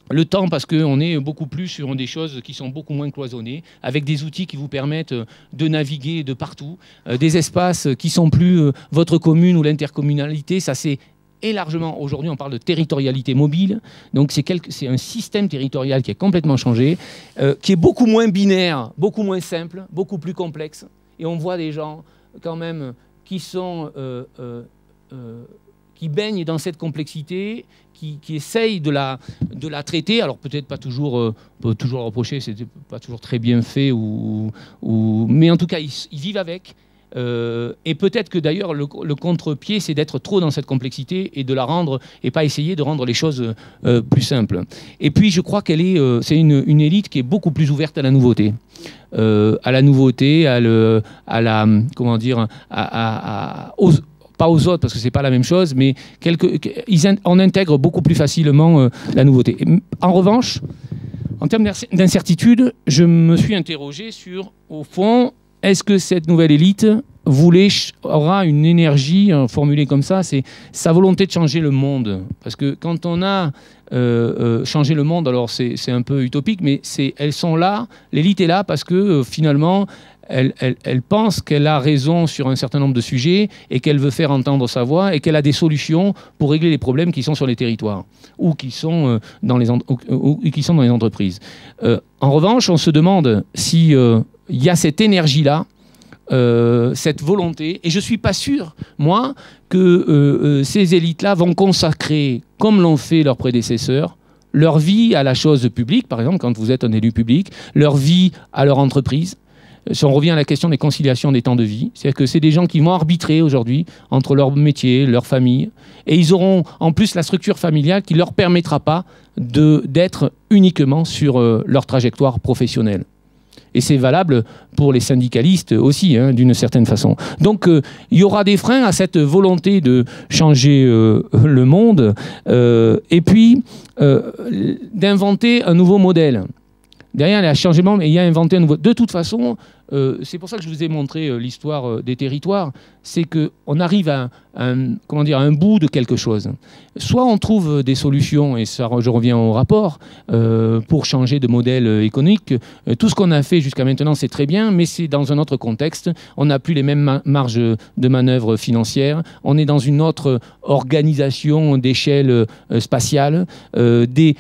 Le temps, parce qu'on est beaucoup plus sur des choses qui sont beaucoup moins cloisonnées, avec des outils qui vous permettent de naviguer de partout, des espaces qui sont plus votre commune ou l'intercommunalité, ça c'est... Et largement, aujourd'hui, on parle de territorialité mobile. Donc, c'est un système territorial qui est complètement changé, qui est beaucoup moins binaire, beaucoup moins simple, beaucoup plus complexe. Et on voit des gens, quand même, qui baignent dans cette complexité, qui essayent de la traiter. Alors, peut-être pas toujours, on peut toujours reprocher, c'était pas toujours très bien fait, mais en tout cas, ils vivent avec. Et peut-être que d'ailleurs le contre-pied c'est d'être trop dans cette complexité et de la rendre et pas essayer de rendre les choses plus simples. Et puis je crois c'est une élite qui est beaucoup plus ouverte à la nouveauté, comment dire, pas aux autres parce que c'est pas la même chose, mais on intègre beaucoup plus facilement la nouveauté. En revanche, en termes d'incertitude, je me suis interrogé sur, au fond, est-ce que cette nouvelle élite aura une énergie, formulée comme ça, c'est sa volonté de changer le monde? Parce que quand on a changé le monde, alors c'est un peu utopique, mais elles sont là, l'élite est là parce que finalement, elle pense qu'elle a raison sur un certain nombre de sujets et qu'elle veut faire entendre sa voix et qu'elle a des solutions pour régler les problèmes qui sont sur les territoires ou qui sont dans les entreprises. En revanche, on se demande si... il y a cette énergie-là, cette volonté, et je ne suis pas sûr, moi, que ces élites-là vont consacrer, comme l'ont fait leurs prédécesseurs, leur vie à la chose publique, par exemple, quand vous êtes un élu public, leur vie à leur entreprise. Si on revient à la question des conciliations des temps de vie, c'est-à-dire que c'est des gens qui vont arbitrer aujourd'hui entre leur métier, leur famille, et ils auront en plus la structure familiale qui ne leur permettra pas d'être uniquement sur leur trajectoire professionnelle. Et c'est valable pour les syndicalistes aussi, hein, d'une certaine façon. Donc, il y aura des freins à cette volonté de changer le monde, et puis d'inventer un nouveau modèle. Derrière, il y a changement, mais il y a inventé un nouveau... De toute façon, c'est pour ça que je vous ai montré l'histoire des territoires, c'est qu'on arrive à un bout de quelque chose. Soit on trouve des solutions, et ça, je reviens au rapport, pour changer de modèle économique. Tout ce qu'on a fait jusqu'à maintenant, c'est très bien, mais c'est dans un autre contexte. On n'a plus les mêmes marges de manœuvre financières. On est dans une autre organisation d'échelle spatiale. Des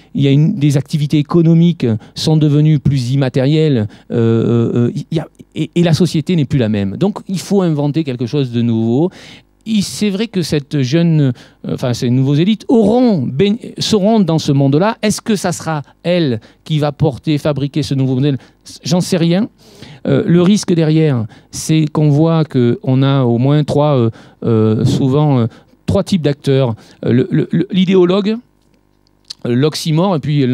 activités économiques sont devenues plus immatérielles. Et la société n'est plus la même. Donc, il faut inventer quelque chose de nouveau. C'est vrai que ces nouveaux élites seront dans ce monde-là. Est-ce que ça sera elle qui va fabriquer ce nouveau modèle? J'en sais rien. Le risque derrière, c'est qu'on voit qu'on a au moins souvent trois types d'acteurs. L'idéologue, l'oxymore et puis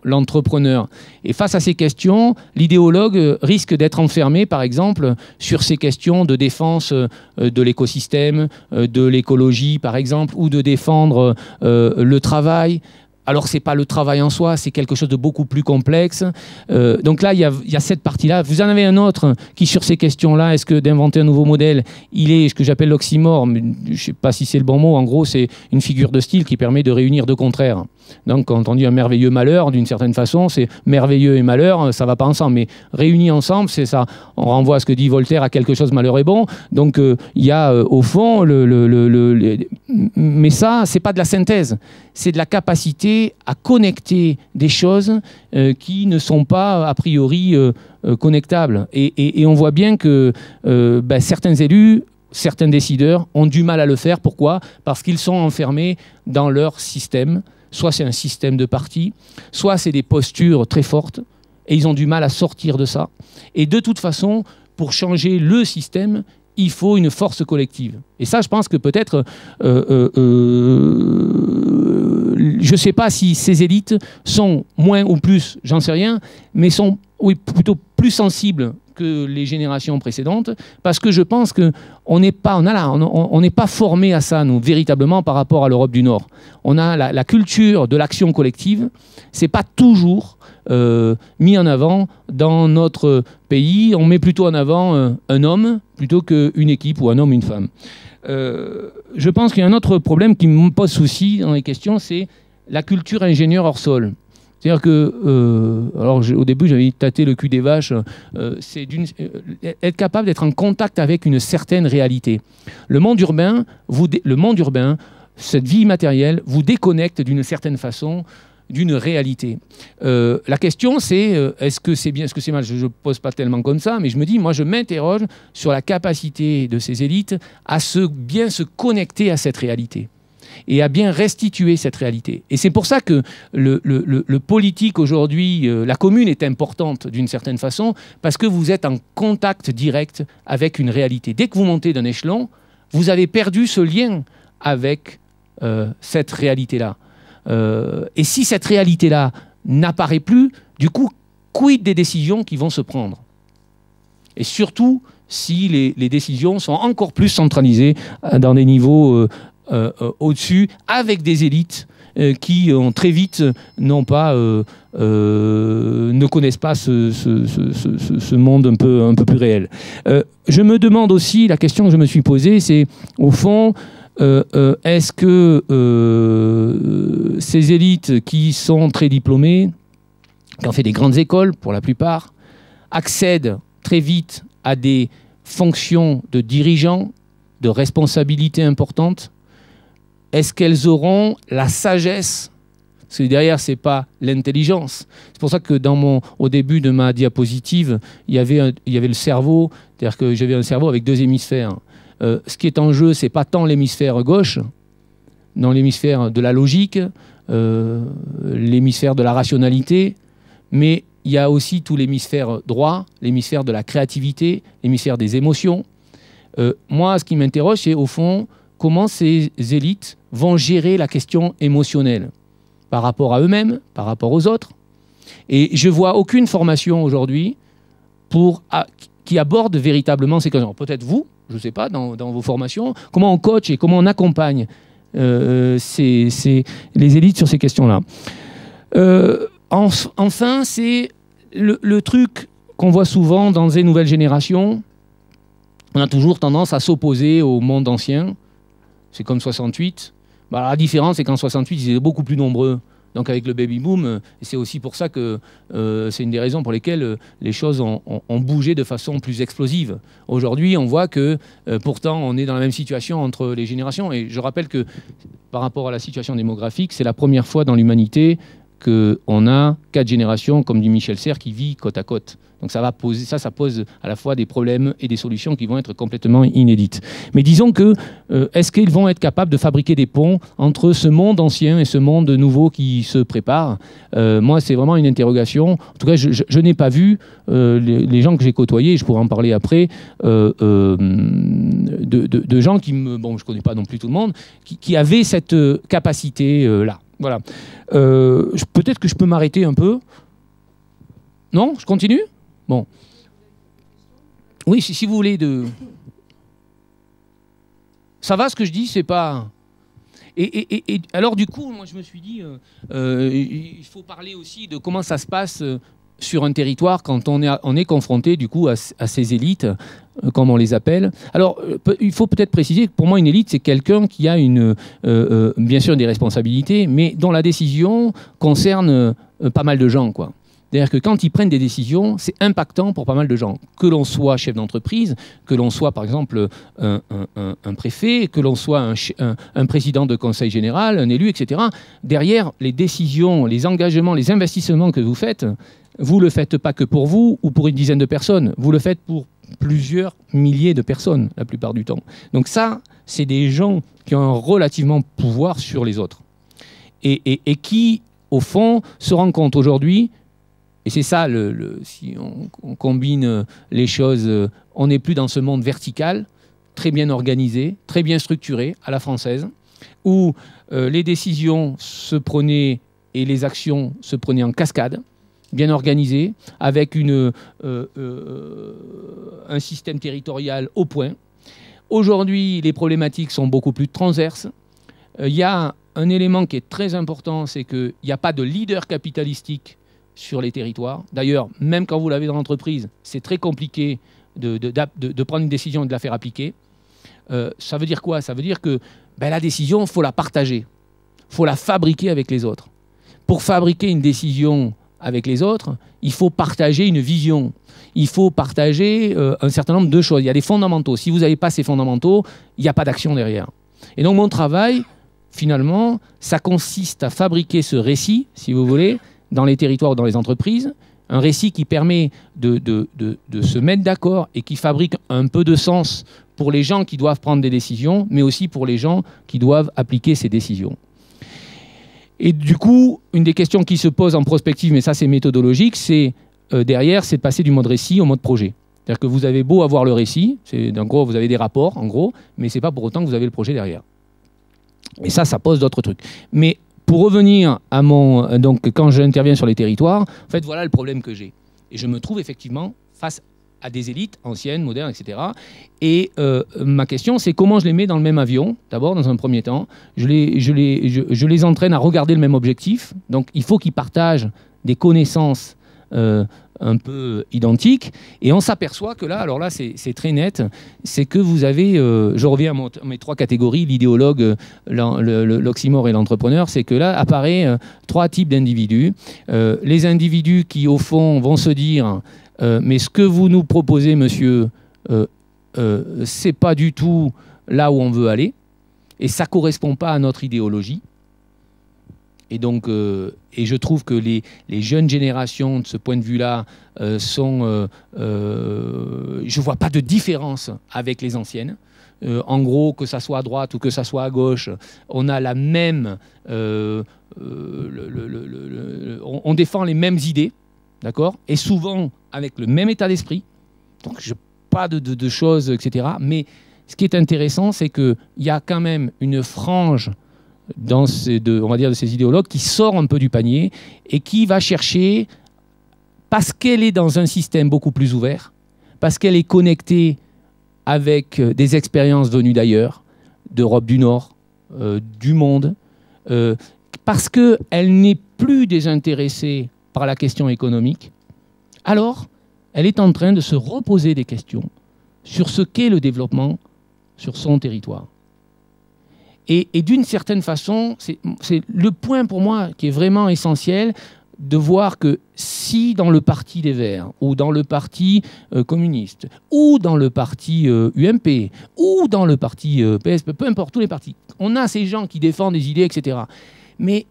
l'entrepreneur. Et face à ces questions, l'idéologue risque d'être enfermé, par exemple, sur ces questions de défense de l'écosystème, de l'écologie, par exemple, ou de défendre le travail. Alors, ce n'est pas le travail en soi, c'est quelque chose de beaucoup plus complexe. Donc là, il y a cette partie-là. Vous en avez un autre qui, sur ces questions-là, est-ce que d'inventer un nouveau modèle, il est ce que j'appelle l'oxymore, mais je ne sais pas si c'est le bon mot. En gros, c'est une figure de style qui permet de réunir deux contraires. Donc, quand on dit un merveilleux malheur, d'une certaine façon, c'est merveilleux et malheur, ça ne va pas ensemble. Mais réunis ensemble, c'est ça. On renvoie à ce que dit Voltaire, à quelque chose malheur est bon. Donc, il y a au fond, mais ça, ce n'est pas de la synthèse. C'est de la capacité à connecter des choses qui ne sont pas a priori connectables. Et on voit bien que certains élus, certains décideurs ont du mal à le faire. Pourquoi? Parce qu'ils sont enfermés dans leur système. Soit c'est un système de parti, soit c'est des postures très fortes, et ils ont du mal à sortir de ça. Et de toute façon, pour changer le système, il faut une force collective. Et ça, je pense que peut-être, je ne sais pas si ces élites sont moins ou plus, j'en sais rien, mais sont plutôt plus sensibles que les générations précédentes, parce que je pense qu'on n'est pas, on n'est pas formé à ça, nous, véritablement, par rapport à l'Europe du Nord. On a la culture de l'action collective, c'est pas toujours mis en avant dans notre pays. On met plutôt en avant un homme plutôt qu'une équipe ou un homme, une femme. Je pense qu'il y a un autre problème qui me pose souci dans les questions, c'est la culture ingénieur hors sol. C'est-à-dire que, au début, j'avais tâté le cul des vaches, c'est être capable d'être en contact avec une certaine réalité. Le monde urbain, cette vie matérielle, vous déconnecte d'une certaine façon d'une réalité. La question, c'est est-ce que c'est bien, est-ce que c'est mal? Je ne pose pas tellement comme ça, mais je me dis, moi, je m'interroge sur la capacité de ces élites à bien se connecter à cette réalité et à bien restituer cette réalité. Et c'est pour ça que le politique aujourd'hui, la commune est importante d'une certaine façon, parce que vous êtes en contact direct avec une réalité. Dès que vous montez d'un échelon, vous avez perdu ce lien avec cette réalité-là. Et si cette réalité-là n'apparaît plus, du coup, quid des décisions qui vont se prendre? Et surtout, si les décisions sont encore plus centralisées dans des niveaux au-dessus, avec des élites qui ont très vite ne connaissent pas ce monde un peu plus réel. Je me demande aussi, la question que je me suis posée, c'est au fond, est-ce que ces élites qui sont très diplômées, qui ont fait des grandes écoles pour la plupart, accèdent très vite à des fonctions de dirigeants, de responsabilités importantes? Est-ce qu'elles auront la sagesse? Parce que derrière, ce n'est pas l'intelligence. C'est pour ça que au début de ma diapositive, il y avait le cerveau, c'est-à-dire que j'avais un cerveau avec deux hémisphères. Ce qui est en jeu, ce n'est pas tant l'hémisphère gauche, dans l'hémisphère de la logique, l'hémisphère de la rationalité, mais il y a aussi tout l'hémisphère droit, l'hémisphère de la créativité, l'hémisphère des émotions. Moi, ce qui m'interroge, c'est au fond, comment ces élites vont gérer la question émotionnelle par rapport à eux-mêmes, par rapport aux autres. Et je ne vois aucune formation aujourd'hui qui aborde véritablement ces questions. Peut-être vous, je ne sais pas, dans vos formations, comment on coach et comment on accompagne les élites sur ces questions-là. Enfin, c'est le truc qu'on voit souvent dans les nouvelles générations. On a toujours tendance à s'opposer au monde ancien. C'est comme 68. Bah, la différence, c'est qu'en 68, ils étaient beaucoup plus nombreux. Donc avec le baby-boom, c'est aussi pour ça que c'est une des raisons pour lesquelles les choses ont bougé de façon plus explosive. Aujourd'hui, on voit que pourtant, on est dans la même situation entre les générations. Et je rappelle que par rapport à la situation démographique, c'est la première fois dans l'humanité qu'on a 4 générations, comme dit Michel Serres, qui vivent côte à côte. Donc ça pose à la fois des problèmes et des solutions qui vont être complètement inédites. Mais disons que, est-ce qu'ils vont être capables de fabriquer des ponts entre ce monde ancien et ce monde nouveau qui se prépare? Moi, c'est vraiment une interrogation. En tout cas, je n'ai pas vu les gens que j'ai côtoyés, je pourrais en parler après, de gens qui me... Bon, je ne connais pas non plus tout le monde, qui avaient cette capacité-là. Voilà. Peut-être que je peux m'arrêter un peu. Non? Je continue? Bon. Oui, si vous voulez de... Ça va ce que je dis, c'est pas... Et alors du coup, moi je me suis dit, il faut parler aussi de comment ça se passe sur un territoire quand on est confronté du coup à ces élites, comme on les appelle. Alors, il faut peut-être préciser que pour moi, une élite, c'est quelqu'un qui a bien sûr des responsabilités, mais dont la décision concerne pas mal de gens, quoi. C'est-à-dire que quand ils prennent des décisions, c'est impactant pour pas mal de gens. Que l'on soit chef d'entreprise, que l'on soit par exemple un préfet, que l'on soit un président de conseil général, un élu, etc. Derrière, les décisions, les engagements, les investissements que vous faites, vous ne le faites pas que pour vous ou pour une dizaine de personnes. Vous le faites pour plusieurs milliers de personnes, la plupart du temps. Donc ça, c'est des gens qui ont un relativement pouvoir sur les autres. Et qui, au fond, se rendent compte aujourd'hui. Et c'est ça, si on combine les choses, on n'est plus dans ce monde vertical, très bien organisé, très bien structuré, à la française, où les décisions se prenaient et les actions se prenaient en cascade, bien organisées, avec un système territorial au point. Aujourd'hui, les problématiques sont beaucoup plus transverses. Il y a un élément qui est très important, c'est qu'il n'y a pas de leader capitalistique sur les territoires. D'ailleurs, même quand vous l'avez dans l'entreprise, c'est très compliqué de prendre une décision et de la faire appliquer. Ça veut dire quoi? Ça veut dire que la décision, il faut la partager. Il faut la fabriquer avec les autres. Pour fabriquer une décision avec les autres, il faut partager une vision. Il faut partager un certain nombre de choses. Il y a des fondamentaux. Si vous n'avez pas ces fondamentaux, il n'y a pas d'action derrière. Et donc mon travail, finalement, ça consiste à fabriquer ce récit, si vous voulez, dans les territoires ou dans les entreprises, un récit qui permet de se mettre d'accord et qui fabrique un peu de sens pour les gens qui doivent prendre des décisions, mais aussi pour les gens qui doivent appliquer ces décisions. Et du coup, une des questions qui se pose en prospective, mais ça c'est méthodologique, c'est derrière, c'est de passer du mode récit au mode projet. C'est-à-dire que vous avez beau avoir le récit, en gros, vous avez des rapports, en gros, mais ce n'est pas pour autant que vous avez le projet derrière. Et ça pose d'autres trucs. Mais pour revenir à donc quand j'interviens sur les territoires, en fait, voilà le problème que j'ai. Et je me trouve effectivement face à des élites anciennes, modernes, etc. Et ma question, c'est comment je les mets dans le même avion. D'abord, dans un premier temps, je les entraîne à regarder le même objectif. Donc, il faut qu'ils partagent des connaissances un peu identiques. Et on s'aperçoit que là, alors là, c'est très net, c'est que vous avez, je reviens à mes 3 catégories, l'idéologue, l'oxymore et l'entrepreneur, c'est que là apparaît 3 types d'individus. Les individus qui, au fond, vont se dire mais ce que vous nous proposez, monsieur, c'est pas du tout là où on veut aller, et ça correspond pas à notre idéologie. Et donc, et je trouve que les jeunes générations, de ce point de vue-là, je ne vois pas de différence avec les anciennes. En gros, que ça soit à droite ou que ça soit à gauche, on a la même... on défend les mêmes idées, d'accord? Et souvent avec le même état d'esprit. Donc, pas de choses, etc. Mais ce qui est intéressant, c'est qu'il y a quand même une frange on va dire de ces idéologues qui sort un peu du panier et qui va chercher, parce qu'elle est dans un système beaucoup plus ouvert, parce qu'elle est connectée avec des expériences venues d'ailleurs, d'Europe du Nord, du monde, parce qu'elle n'est plus désintéressée par la question économique, alors elle est en train de se reposer des questions sur ce qu'est le développement sur son territoire. Et d'une certaine façon, c'est le point pour moi qui est vraiment essentiel, de voir que si dans le parti des Verts, ou dans le parti communiste, ou dans le parti UMP, ou dans le parti PSP, peu importe, tous les partis, on a ces gens qui défendent des idées, etc. Mais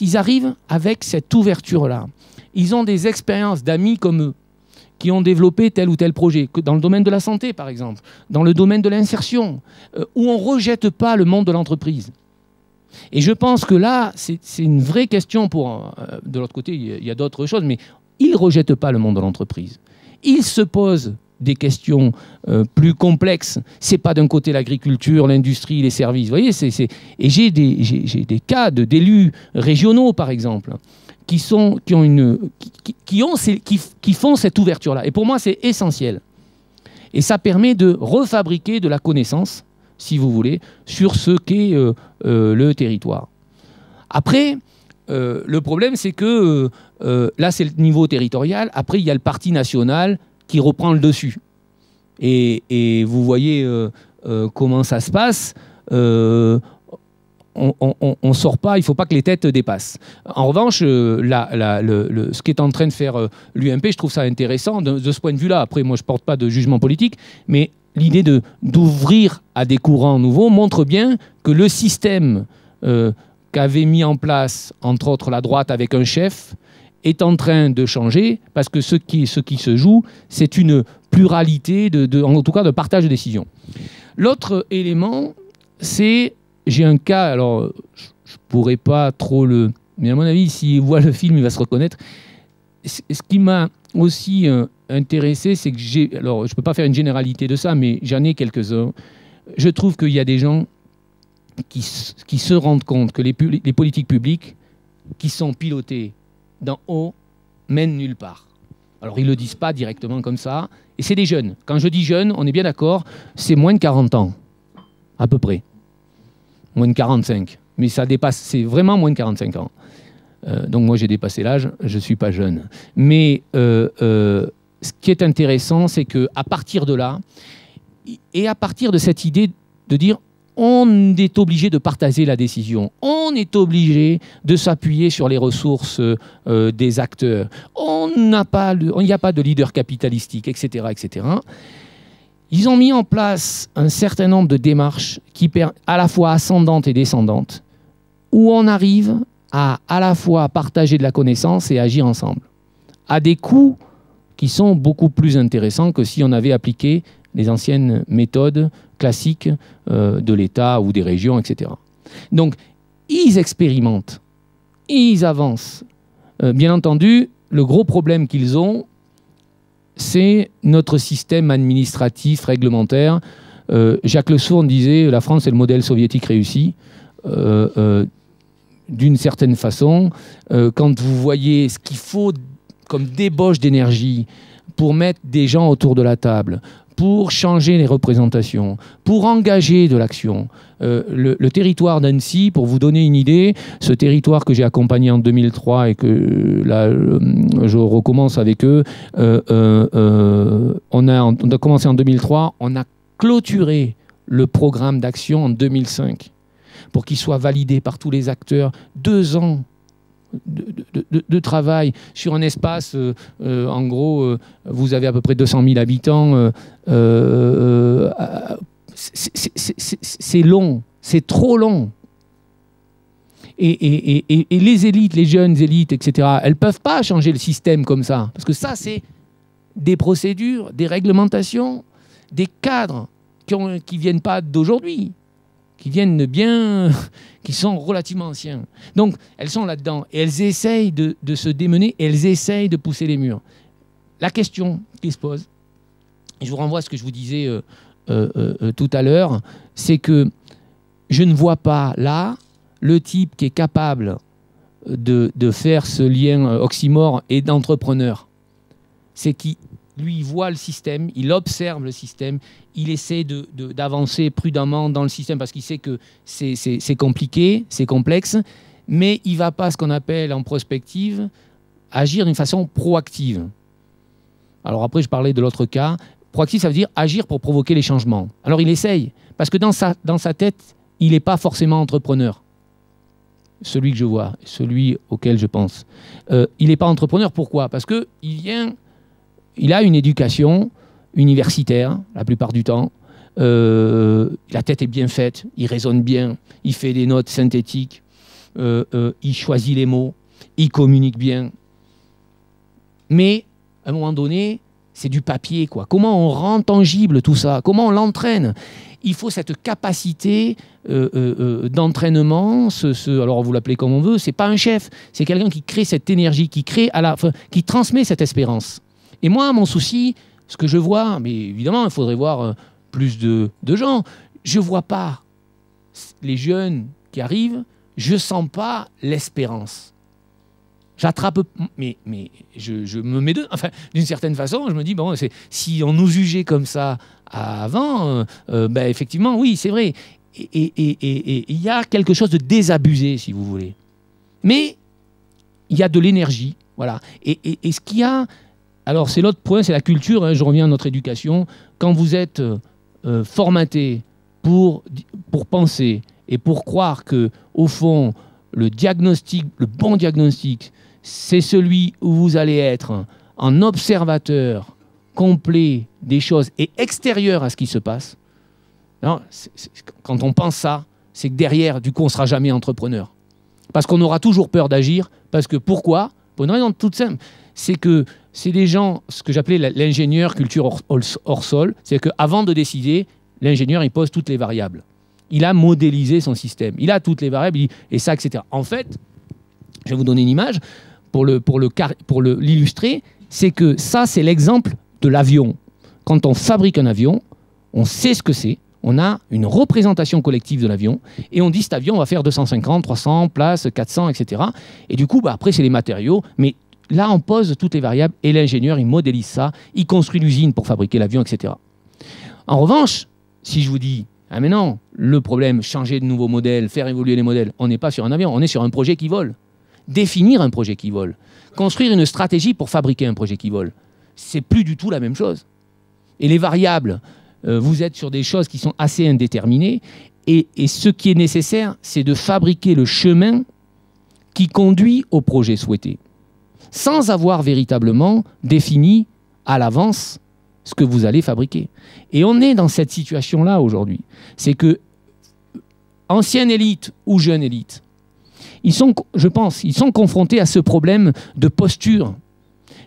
ils arrivent avec cette ouverture-là. Ils ont des expériences d'amis comme eux, qui ont développé tel ou tel projet, dans le domaine de la santé par exemple, dans le domaine de l'insertion, où on ne rejette pas le monde de l'entreprise. Et je pense que là, c'est une vraie question pour... de l'autre côté, il y a d'autres choses, mais ils ne rejettent pas le monde de l'entreprise. Ils se posent des questions plus complexes. Ce n'est pas d'un côté l'agriculture, l'industrie, les services. Vous voyez, et j'ai des cas d'élus régionaux, par exemple, qui font cette ouverture-là. Et pour moi, c'est essentiel. Et ça permet de refabriquer de la connaissance, si vous voulez, sur ce qu'est le territoire. Après, le problème, c'est que là, c'est le niveau territorial. Après, il y a le parti national qui reprend le dessus. Et vous voyez comment ça se passe. On ne sort pas, il ne faut pas que les têtes dépassent. En revanche, ce qu'est en train de faire l'UMP, je trouve ça intéressant de ce point de vue-là. Après, moi, je ne porte pas de jugement politique, mais l'idée d'ouvrir à des courants nouveaux montre bien que le système qu'avait mis en place, entre autres, la droite avec un chef, est en train de changer, parce que ce qui se joue, c'est une pluralité, en tout cas, de partage de décisions. L'autre élément, c'est... J'ai un cas, alors je ne pourrais pas trop le... Mais à mon avis, s'il voit le film, il va se reconnaître. Ce qui m'a aussi intéressé, c'est que j'ai... Alors, je ne peux pas faire une généralité de ça, mais j'en ai quelques-uns. Je trouve qu'il y a des gens qui se rendent compte que les politiques publiques qui sont pilotées d'en haut mènent nulle part. Alors, ils ne le disent pas directement comme ça. Et c'est des jeunes. Quand je dis jeunes, on est bien d'accord, c'est moins de 40 ans, à peu près. Moins de 45, mais ça dépasse, c'est vraiment moins de 45 ans. Donc moi j'ai dépassé l'âge, je ne suis pas jeune. Mais ce qui est intéressant, c'est qu'à partir de là, et à partir de cette idée de dire on est obligé de partager la décision, on est obligé de s'appuyer sur les ressources des acteurs, il n'y a pas de leader capitalistique, etc., etc., ils ont mis en place un certain nombre de démarches à la fois ascendantes et descendantes, où on arrive à la fois partager de la connaissance et agir ensemble, à des coûts qui sont beaucoup plus intéressants que si on avait appliqué les anciennes méthodes classiques de l'État ou des régions, etc. Donc, ils expérimentent, ils avancent. Bien entendu, le gros problème qu'ils ont, c'est notre système administratif, réglementaire. Jacques Le Sourn disait « La France est le modèle soviétique réussi ». D'une certaine façon, quand vous voyez ce qu'il faut comme débauche d'énergie pour mettre des gens autour de la table, pour changer les représentations, pour engager de l'action. Le territoire d'Annecy, pour vous donner une idée, ce territoire que j'ai accompagné en 2003 et que là, je recommence avec eux, on a commencé en 2003, on a clôturé le programme d'action en 2005 pour qu'il soit validé par tous les acteurs. 2 ans de travail sur un espace, en gros, vous avez à peu près 200 000 habitants. C'est long, c'est trop long. Et les élites, les jeunes élites, etc., elles ne peuvent pas changer le système comme ça. Parce que ça, c'est des procédures, des réglementations, des cadres qui ne viennent pas d'aujourd'hui, qui viennent qui sont relativement anciens. Donc, elles sont là-dedans et elles essayent de se démener, et elles essayent de pousser les murs. La question qui se pose, et je vous renvoie à ce que je vous disais tout à l'heure, c'est que je ne vois pas là le type qui est capable de faire ce lien oxymore et d'entrepreneur. C'est qui, lui, il voit le système, il observe le système, il essaie d'avancer prudemment dans le système parce qu'il sait que c'est compliqué, c'est complexe, mais il ne va pas, ce qu'on appelle en prospective, agir d'une façon proactive. Alors après, je parlais de l'autre cas. Proactif, ça veut dire agir pour provoquer les changements. Alors il essaye, parce que dans sa tête, il n'est pas forcément entrepreneur. Celui que je vois, celui auquel je pense. Il n'est pas entrepreneur, pourquoi? Parce qu'il a une éducation universitaire, la plupart du temps. La tête est bien faite, il raisonne bien, il fait des notes synthétiques, il choisit les mots, il communique bien. Mais, à un moment donné, c'est du papier, quoi. Comment on rend tangible tout ça? Comment on l'entraîne? Il faut cette capacité d'entraînement. Alors, vous l'appelez comme on veut, c'est pas un chef. C'est quelqu'un qui crée cette énergie, qui transmet cette espérance. Et moi, mon souci, ce que je vois, mais évidemment, il faudrait voir plus de gens. Je vois pas les jeunes qui arrivent, je sens pas l'espérance. J'attrape, mais je me mets enfin, d'une certaine façon, je me dis, bon, si on nous jugeait comme ça avant, ben effectivement, oui, c'est vrai. Et il y a quelque chose de désabusé, si vous voulez. Mais il y a de l'énergie, voilà. Et ce qu'il y a, alors c'est l'autre point, c'est la culture, hein, je reviens à notre éducation. Quand vous êtes formaté pour penser et pour croire que, au fond, le bon diagnostic, c'est celui où vous allez être un observateur complet des choses et extérieur à ce qui se passe. Non, quand on pense ça, c'est que derrière, du coup, on ne sera jamais entrepreneur. Parce qu'on aura toujours peur d'agir. Parce que pourquoi? Pour une raison toute simple. C'est que c'est des gens, ce que j'appelais l'ingénieur culture hors sol. C'est qu'avant de décider, l'ingénieur, il pose toutes les variables. Il a modélisé son système. Il a toutes les variables, et ça, etc. En fait, je vais vous donner une image pour l'illustrer. C'est que ça, c'est l'exemple de l'avion. Quand on fabrique un avion, on sait ce que c'est. On a une représentation collective de l'avion. Et on dit, cet avion va faire 250, 300 places, 400, etc. Et du coup, après, c'est les matériaux. Mais là, on pose toutes les variables. Et l'ingénieur, il modélise ça. Il construit l'usine pour fabriquer l'avion, etc. En revanche, si je vous dis, ah mais non, le problème, changer de nouveaux modèles, faire évoluer les modèles, on n'est pas sur un avion, on est sur un projet qui vole. Définir un projet qui vole, construire une stratégie pour fabriquer un projet qui vole, c'est plus du tout la même chose. Et les variables, vous êtes sur des choses qui sont assez indéterminées, et ce qui est nécessaire, c'est de fabriquer le chemin qui conduit au projet souhaité, sans avoir véritablement défini à l'avance ce que vous allez fabriquer. Et on est dans cette situation-là aujourd'hui. C'est que ancienne élite ou jeune élite, je pense, ils sont confrontés à ce problème de posture,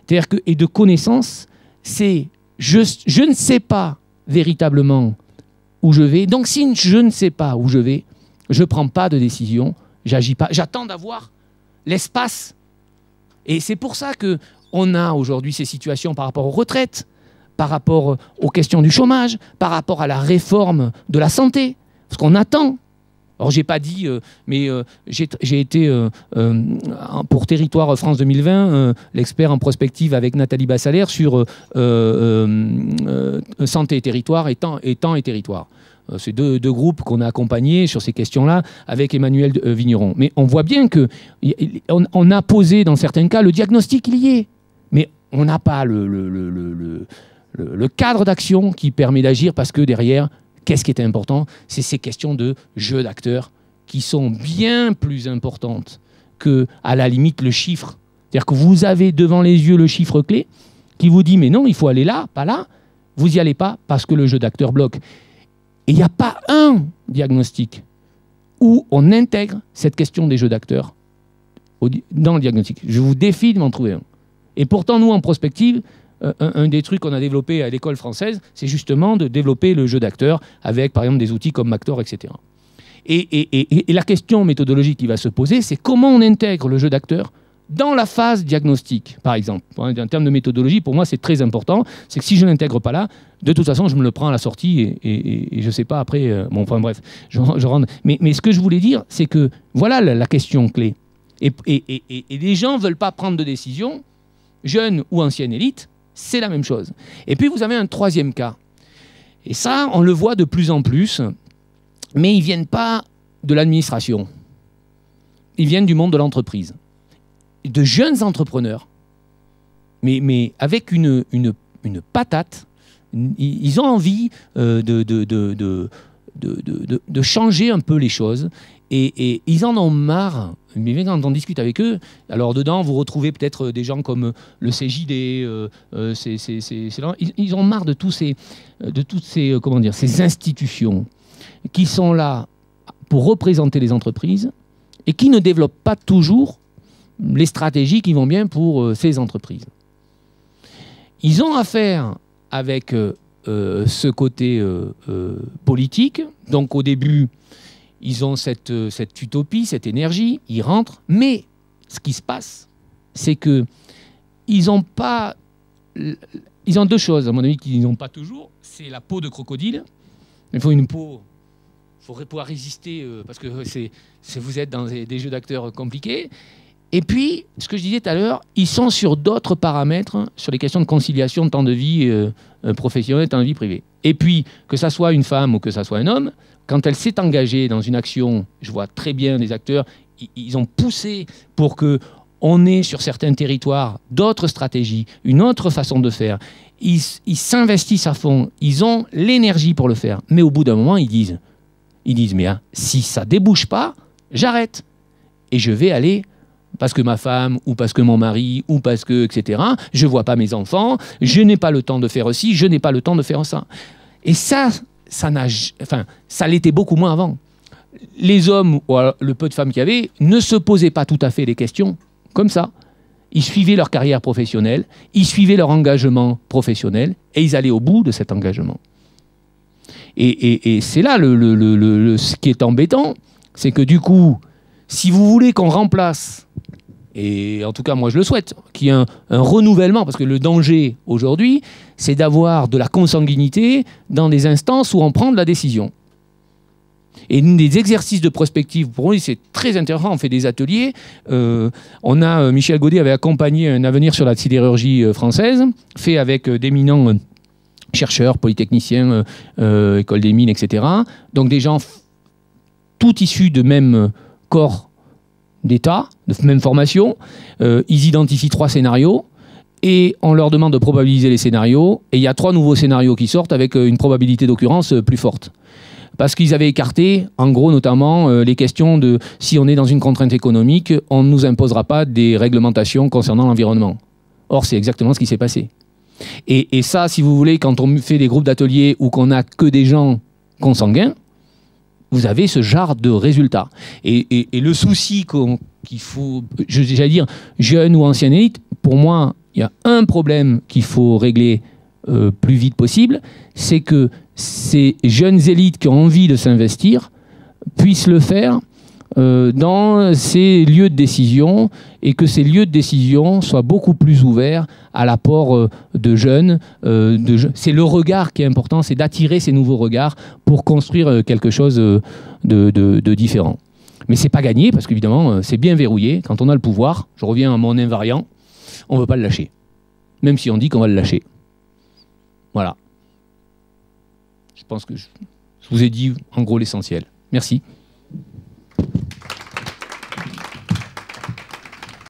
c'est-à-dire et de connaissance. C'est je ne sais pas véritablement où je vais. Donc si je ne sais pas où je vais, je ne prends pas de décision, j'agis pas. J'attends d'avoir l'espace. Et c'est pour ça qu'on a aujourd'hui ces situations par rapport aux retraites, par rapport aux questions du chômage, par rapport à la réforme de la santé, parce qu'on attend. Alors, je n'ai pas dit, mais j'ai été, pour Territoire France 2020, l'expert en prospective avec Nathalie Bassalère sur santé et territoire et temps et territoire. C'est deux groupes qu'on a accompagnés sur ces questions-là avec Emmanuel Vigneron. Mais on voit bien qu'on a posé, dans certains cas, le diagnostic, il y est. Mais on n'a pas le cadre d'action qui permet d'agir, parce que derrière, qu'est-ce qui est important? C'est ces questions de jeu d'acteurs qui sont bien plus importantes que, à la limite, le chiffre. C'est-à-dire que vous avez devant les yeux le chiffre clé qui vous dit, mais non, il faut aller là, pas là. Vous n'y allez pas parce que le jeu d'acteurs bloque. Et il n'y a pas un diagnostic où on intègre cette question des jeux d'acteurs dans le diagnostic. Je vous défie de m'en trouver un. Et pourtant, nous, en prospective, un des trucs qu'on a développé à l'école française, c'est justement de développer le jeu d'acteurs avec, par exemple, des outils comme Mactor, etc. Et la question méthodologique qui va se poser, c'est comment on intègre le jeu d'acteurs dans la phase diagnostique, par exemple. En termes de méthodologie, pour moi, c'est très important. C'est que si je ne l'intègre pas là, de toute façon, je me le prends à la sortie et je ne sais pas après... bon, enfin bref, je rentre. Mais ce que je voulais dire, c'est que voilà la question clé. Et les gens ne veulent pas prendre de décision, jeunes ou ancienne élite, c'est la même chose. Et puis, vous avez un troisième cas. Et ça, on le voit de plus en plus, mais ils ne viennent pas de l'administration. Ils viennent du monde de l'entreprise. De jeunes entrepreneurs, mais avec une une patate. Ils ont envie de changer un peu les choses. Et ils en ont marre. Mais quand on discute avec eux, alors dedans, vous retrouvez peut-être des gens comme le CJD. Ils ont marre de toutes ces institutions qui sont là pour représenter les entreprises et qui ne développent pas toujours les stratégies qui vont bien pour ces entreprises. Ils ont affaire avec ce côté politique. Donc au début, ils ont cette utopie, cette énergie, ils rentrent, mais ce qui se passe, c'est que ils ont deux choses, à mon avis, qu'ils n'ont pas toujours. C'est la peau de crocodile. Il faut une peau, il faudrait pouvoir résister, parce que vous êtes dans des jeux d'acteurs compliqués. Et puis, ce que je disais tout à l'heure, ils sont sur d'autres paramètres, sur les questions de conciliation de temps de vie professionnelle, temps de vie privée. Et puis, que ça soit une femme ou que ça soit un homme, quand elle s'est engagée dans une action, je vois très bien les acteurs, ils ont poussé pour qu'on ait sur certains territoires d'autres stratégies, une autre façon de faire. Ils s'investissent à fond, ils ont l'énergie pour le faire. Mais au bout d'un moment, ils disent mais si ça ne débouche pas, j'arrête. Et je vais aller, parce que ma femme, ou parce que mon mari, ou parce que, etc., je ne vois pas mes enfants, je n'ai pas le temps de faire ci, je n'ai pas le temps de faire ça. Et ça l'était beaucoup moins avant. Les hommes, ou le peu de femmes qu'il y avait, ne se posaient pas tout à fait les questions comme ça. Ils suivaient leur carrière professionnelle, ils suivaient leur engagement professionnel, et ils allaient au bout de cet engagement. Et c'est là ce qui est embêtant, c'est que du coup, si vous voulez qu'on remplace, et en tout cas moi je le souhaite, qu'il y ait un renouvellement, parce que le danger aujourd'hui, c'est d'avoir de la consanguinité dans des instances où on prend de la décision. Et des exercices de prospective, pour nous, c'est très intéressant. On fait des ateliers. Michel Godet avait accompagné un avenir sur la sidérurgie française, fait avec d'éminents chercheurs, polytechniciens, école des mines, etc. Donc des gens tout issus de même corps d'État, de même formation. Ils identifient 3 scénarios et on leur demande de probabiliser les scénarios. Et il y a 3 nouveaux scénarios qui sortent avec une probabilité d'occurrence plus forte. Parce qu'ils avaient écarté, en gros, notamment, les questions de si on est dans une contrainte économique, on ne nous imposera pas des réglementations concernant l'environnement. Or, c'est exactement ce qui s'est passé. Et ça, si vous voulez, quand on fait des groupes d'ateliers où qu'on n'a que des gens consanguins, vous avez ce genre de résultats. Et le souci qu'il faut, j'allais dire, jeune ou ancienne élite, pour moi, il y a un problème qu'il faut régler plus vite possible, c'est que ces jeunes élites qui ont envie de s'investir puissent le faire dans ces lieux de décision et que ces lieux de décision soient beaucoup plus ouverts à l'apport de jeunes. C'est le regard qui est important, c'est d'attirer ces nouveaux regards pour construire quelque chose de différent. Mais c'est pas gagné parce qu'évidemment, c'est bien verrouillé. Quand on a le pouvoir, je reviens à mon invariant, on ne veut pas le lâcher. Même si on dit qu'on va le lâcher. Voilà. Je pense que je vous ai dit en gros l'essentiel. Merci.